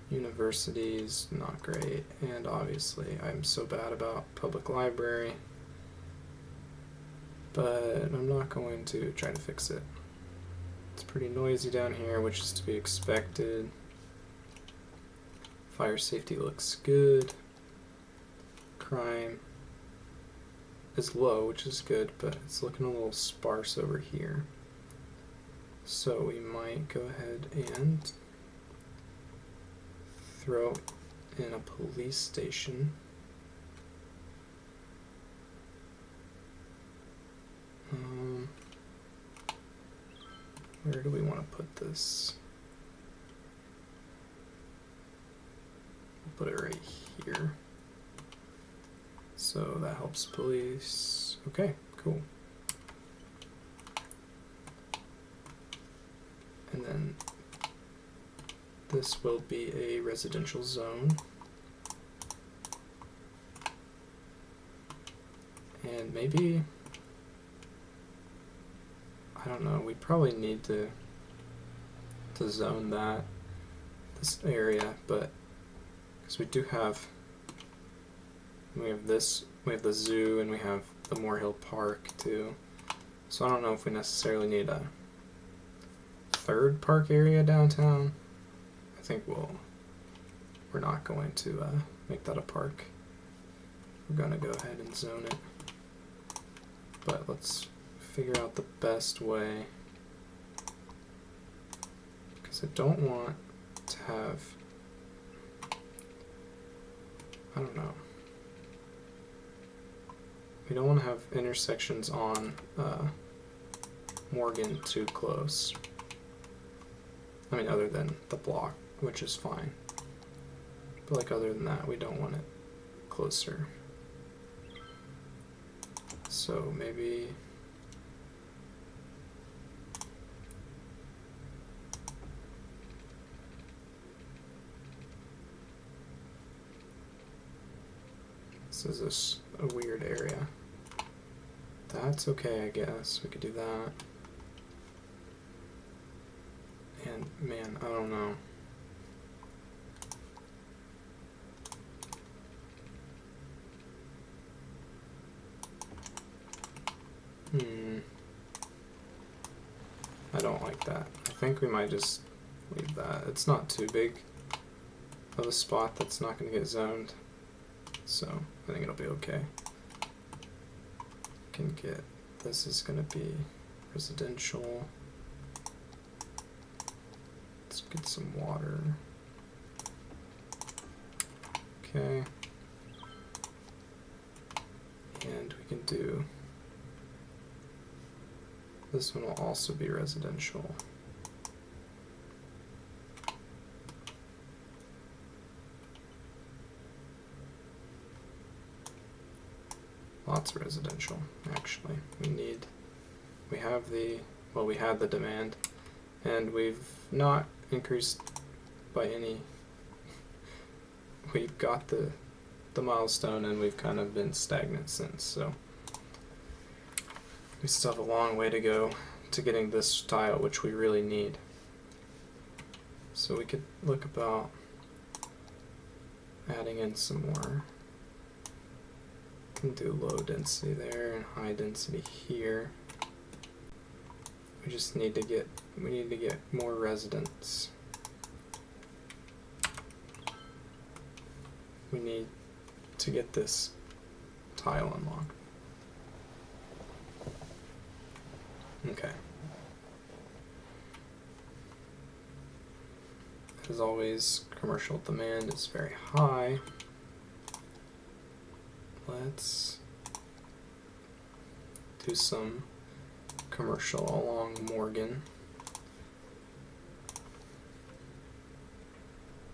Speaker 1: Universities, not great. And obviously, I'm so bad about public library. But I'm not going to try to fix it. It's pretty noisy down here, which is to be expected. Fire safety looks good. Crime is low, which is good, but it's looking a little sparse over here. So we might go ahead and throw in a police station. Where do we want to put this? We'll put it right here. So that helps police. Okay, cool. And then this will be a residential zone. And maybe, I don't know, we probably need to zone this area, but because we have the zoo and we have the Moore Park too. So I don't know if we necessarily need a third park area downtown. I think we're not going to make that a park. We're going to go ahead and zone it. But let's figure out the best way, because I don't want to have, I don't know, we don't want to have intersections on Morgan too close. I mean, other than the block, which is fine. But like other than that, we don't want it closer. So maybe this is a weird area. That's okay, I guess. We could do that. And man, I don't know. I don't like that. I think we might just leave that. It's not too big of a spot that's not going to get zoned. So I think it'll be okay. Can get, this is going to be residential. Let's get some water. Okay. And we can do, this one will also be residential. Lots of residential, actually. We had the demand. and we've not increased by any. We've got the milestone, and we've kind of been stagnant since, so we still have a long way to go to getting this tile, which we really need. So we could look about adding in some more. Can do low density there and high density here. We just need to get more residents. We need to get this tile unlocked. Okay. As always, commercial demand is very high. Let's do some commercial along Morgan.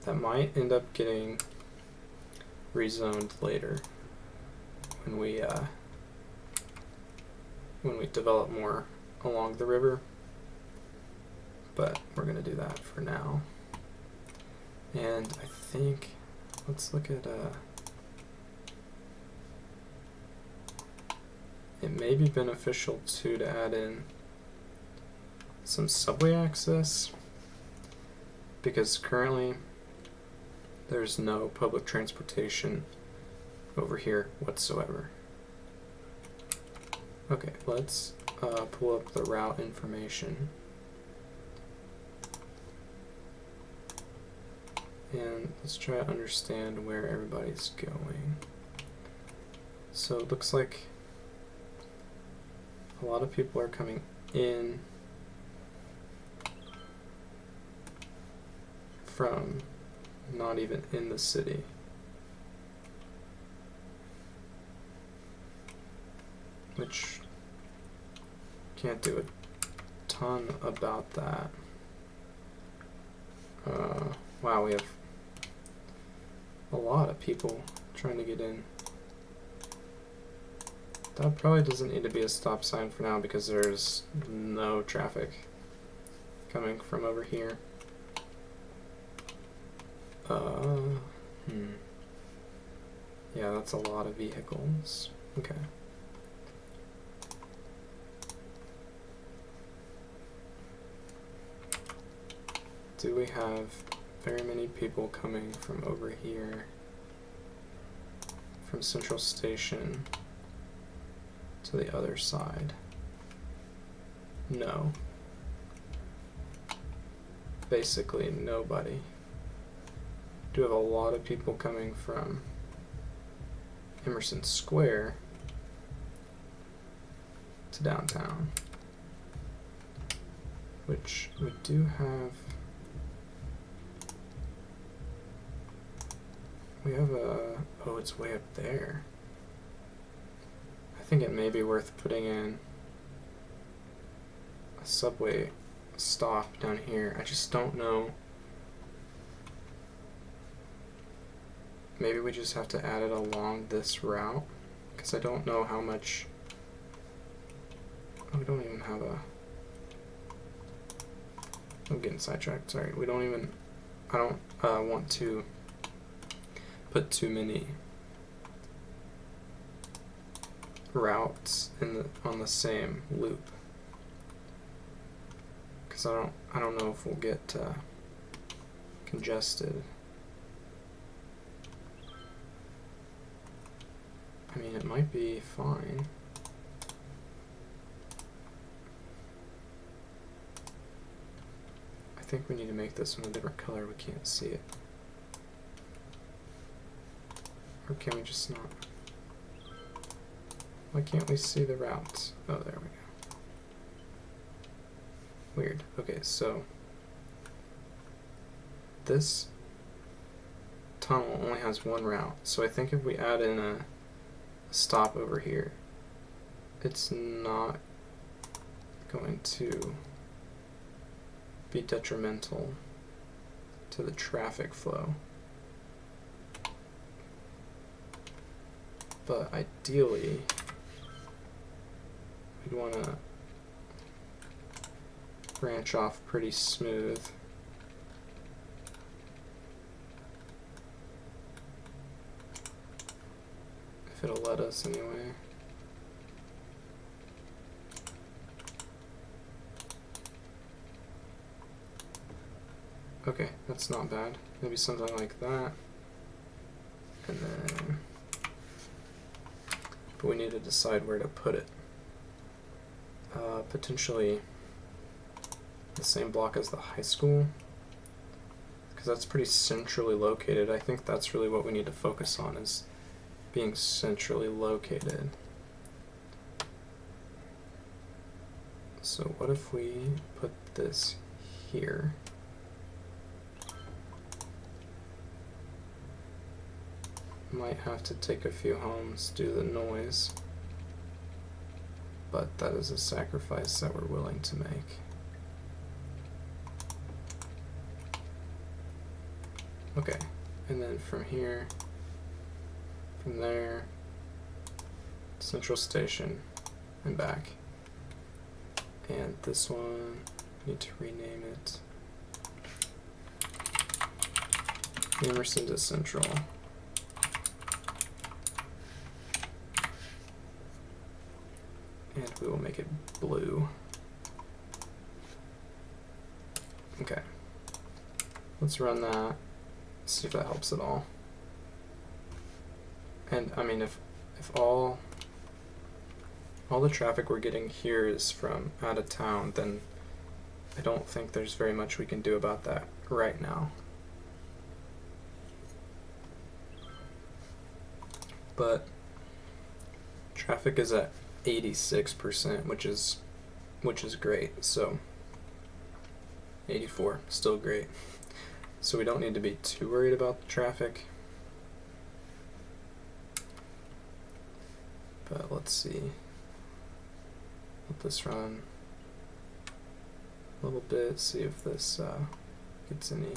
Speaker 1: That might end up getting rezoned later when we develop more along the river, but we're gonna do that for now. And I think let's look at it may be beneficial too to add in some subway access, because currently there's no public transportation over here whatsoever. Okay, let's pull up the route information. And let's try to understand where everybody's going. So it looks like a lot of people are coming in from not even in the city. Which can't do a ton about that. Wow, we have a lot of people trying to get in. That probably doesn't need to be a stop sign for now because there's no traffic coming from over here. Yeah, that's a lot of vehicles. Okay. Do we have very many people coming from over here, from Central Station to the other side? No. Basically nobody. Do have a lot of people coming from Emerson Square to downtown, which we do have. We have a, oh, it's way up there. I think it may be worth putting in a subway stop down here. I just don't know. Maybe we just have to add it along this route, because I don't know how much. Oh, we don't even have a. I'm getting sidetracked. Sorry. We don't even. I don't want to put too many routes on the same loop, because I don't know if we'll get congested. I mean, it might be fine. I think we need to make this one a different color. We can't see it. Or can we just not? Why can't we see the routes? Oh, there we go. Weird. Okay, so this tunnel only has one route. So I think if we add in a stop over here, it's not going to be detrimental to the traffic flow. But ideally, we'd want to branch off pretty smooth. If it'll let us anyway. Okay, that's not bad. Maybe something like that. And then, but we need to decide where to put it. Potentially the same block as the high school, because that's pretty centrally located. I think that's really what we need to focus on, is being centrally located. So what if we put this here? Might have to take a few homes due to the noise, but that is a sacrifice that we're willing to make. Okay, and then from here, from there, Central Station, and back. And this one, need to rename it Emerson to Central. And we will make it blue. Okay. Let's run that. See if that helps at all. And I mean, if all the traffic we're getting here is from out of town, then I don't think there's very much we can do about that right now. But traffic is at 86%, which is great. So 84, still great. So we don't need to be too worried about the traffic. But let's see. Let this run a little bit, see if this gets any.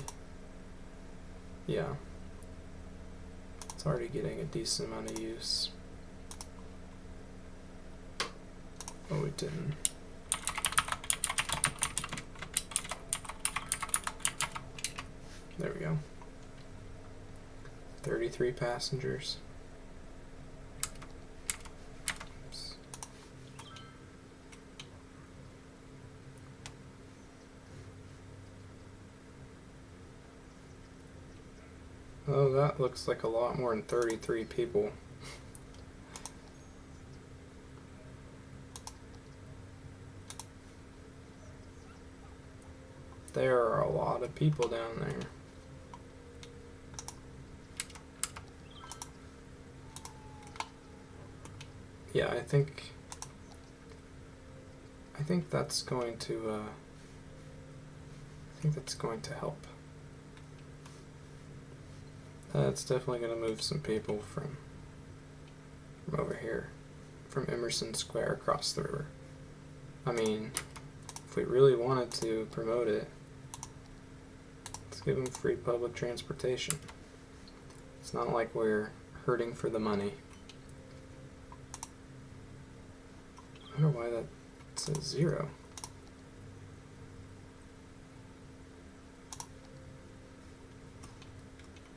Speaker 1: Yeah. It's already getting a decent amount of use. Oh, it didn't. There we go. 33 passengers. Oops. Oh, that looks like a lot more than 33 people. There are a lot of people down there. Yeah, I think that's going to help. That's definitely going to move some people from over here, from Emerson Square across the river. I mean, if we really wanted to promote it, let's give them free public transportation. It's not like we're hurting for the money. I wonder why that says 0.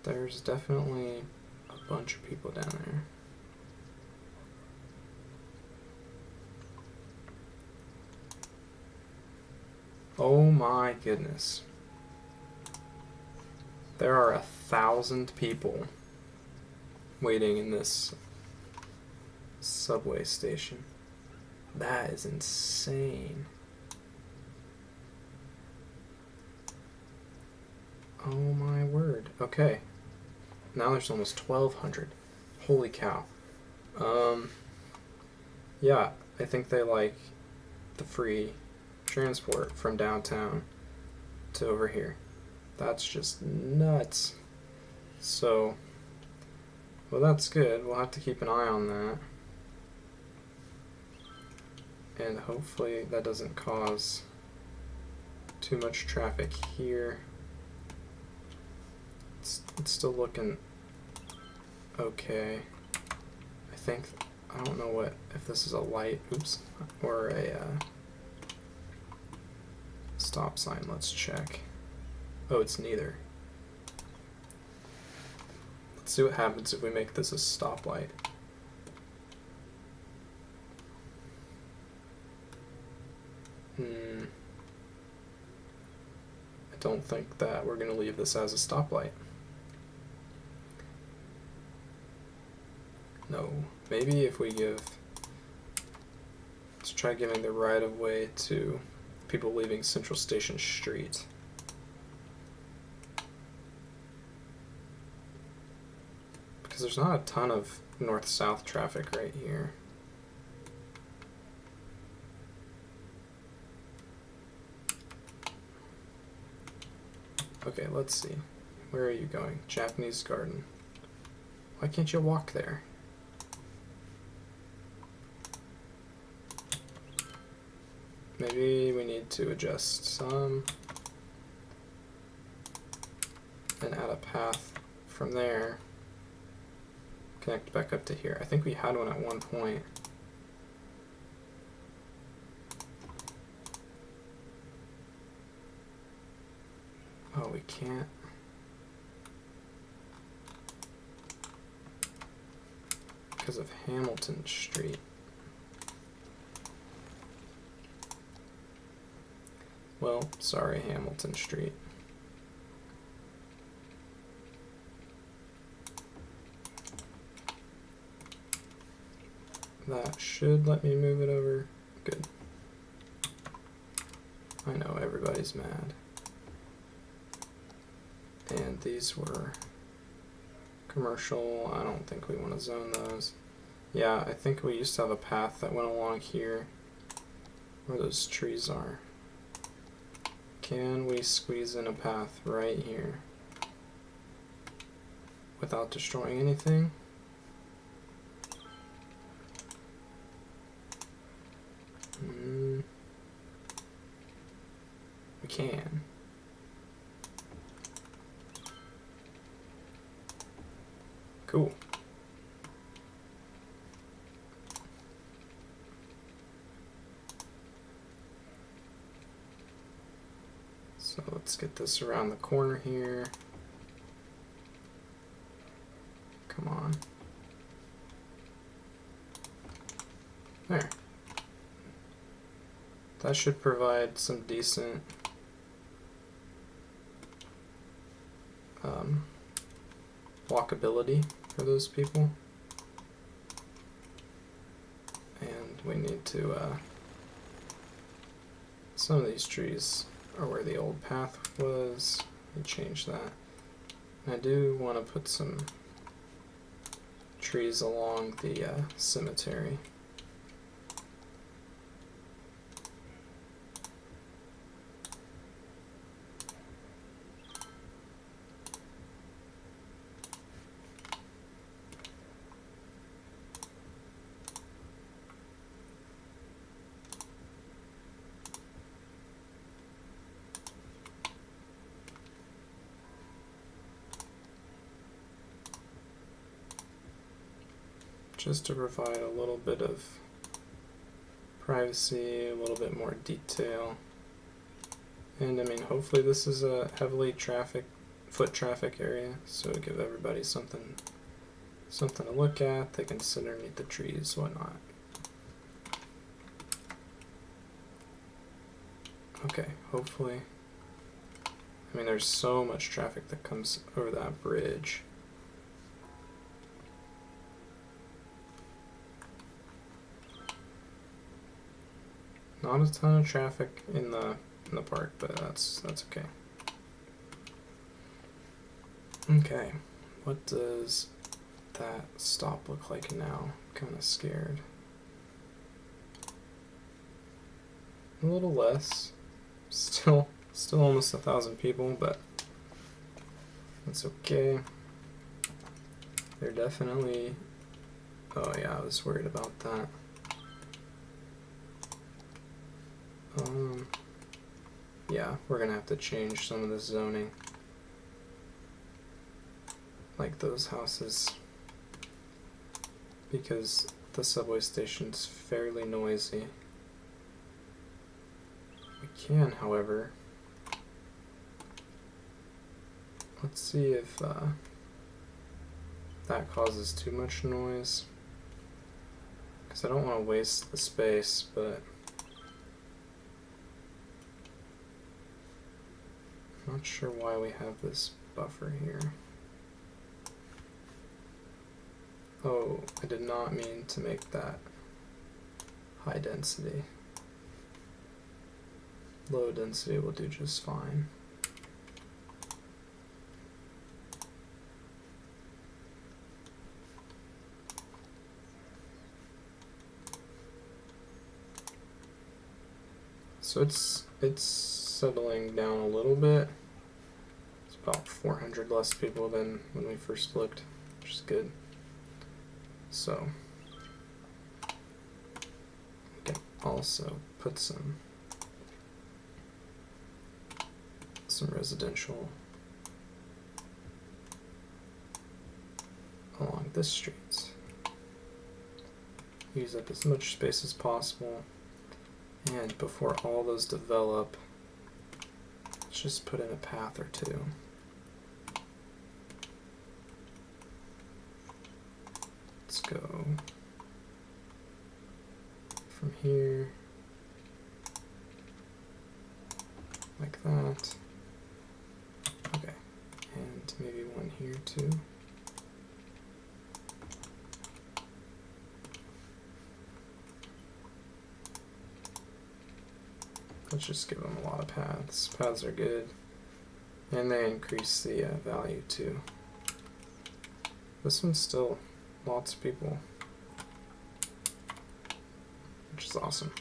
Speaker 1: There's definitely a bunch of people down there. Oh my goodness. There are 1,000 people waiting in this subway station. That is insane. Oh my word. Okay. Now there's almost 1,200. Holy cow. Yeah, I think they like the free transport from downtown to over here. That's just nuts. So, well, that's good. We'll have to keep an eye on that. And hopefully that doesn't cause too much traffic here. It's still looking okay. I don't know if this is a light, oops, or a stop sign, let's check. Oh, it's neither. Let's see what happens if we make this a stoplight. I don't think that we're going to leave this as a stoplight. No. Maybe if we give... Let's try giving the right of way to people leaving Central Station Street. Because there's not a ton of north-south traffic right here. Okay, let's see. Where are you going? Japanese Garden. Why can't you walk there? Maybe we need to adjust some and add a path from there. Connect back up to here. I think we had one at one point. Oh, we can't. Because of Hamilton Street. Well, sorry, Hamilton Street. That should let me move it over. Good. I know everybody's mad. And these were commercial. I don't think we want to zone those. Yeah, I think we used to have a path that went along here where those trees are. Can we squeeze in a path right here without destroying anything? We can. Cool. So let's get this around the corner here. Come on. There. That should provide some decent walkability for those people. And we need to, some of these trees are where the old path was. Let me change that. And I do want to put some trees along the cemetery. Just to provide a little bit of privacy, a little bit more detail. And I mean, hopefully this is a heavily foot traffic area, so to give everybody something to look at. They can sit underneath the trees, whatnot. Okay, hopefully. I mean, there's so much traffic that comes over that bridge. Not a ton of traffic in the park, but that's okay. Okay, what does that stop look like now? I'm kind of scared. A little less. Still almost 1,000 people, but that's okay. They're definitely. Oh yeah, I was worried about that. Yeah, we're gonna have to change some of the zoning. Like those houses. Because the subway station's fairly noisy. We can, however, Let's see if that causes too much noise, because I don't want to waste the space, but I'm not sure why we have this buffer here. Oh, I did not mean to make that high density. Low density will do just fine. So it's settling down a little bit. It's about 400 less people than when we first looked, which is good. So we can also put some residential along this street. Use up as much space as possible. And before all those develop, let's just put in a path or two. Let's go from here, like that. Okay, and maybe one here too. Let's just give them a lot of paths. Paths are good, and they increase the value too. This one's still lots of people, which is awesome.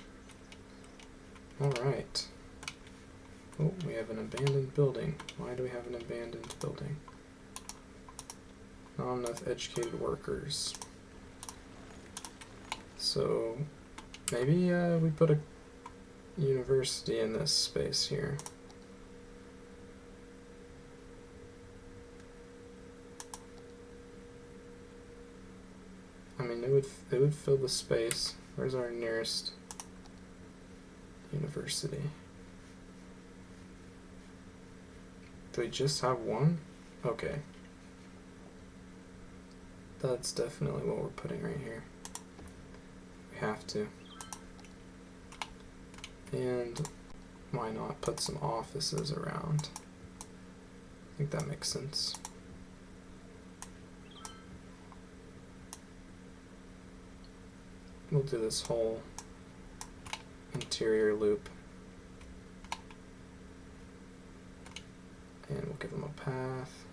Speaker 1: Alright. Oh, we have an abandoned building. Why do we have an abandoned building? Not enough educated workers. So maybe we put a university in this space here. I mean, it would fill the space. Where's our nearest university? Do we just have one? Okay. That's definitely what we're putting right here. We have to. And why not put some offices around? I think that makes sense. We'll do this whole interior loop. And we'll give them a path.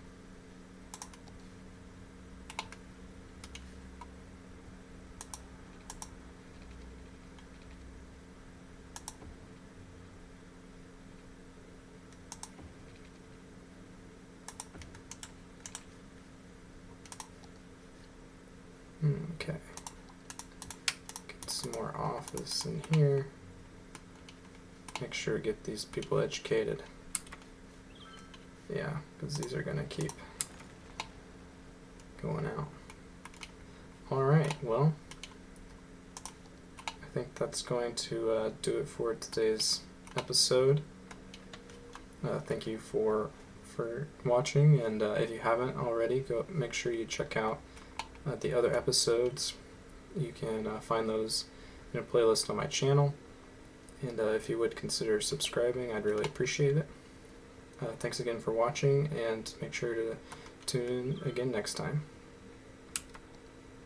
Speaker 1: Okay. Get some more office in here. Make sure to get these people educated. Yeah, because these are going to keep going out. Alright, well, I think that's going to do it for today's episode. Thank you for watching, and if you haven't already, go make sure you check out the other episodes. You can find those in a playlist on my channel, and if you would consider subscribing, I'd really appreciate it. Thanks again for watching, and make sure to tune in again next time.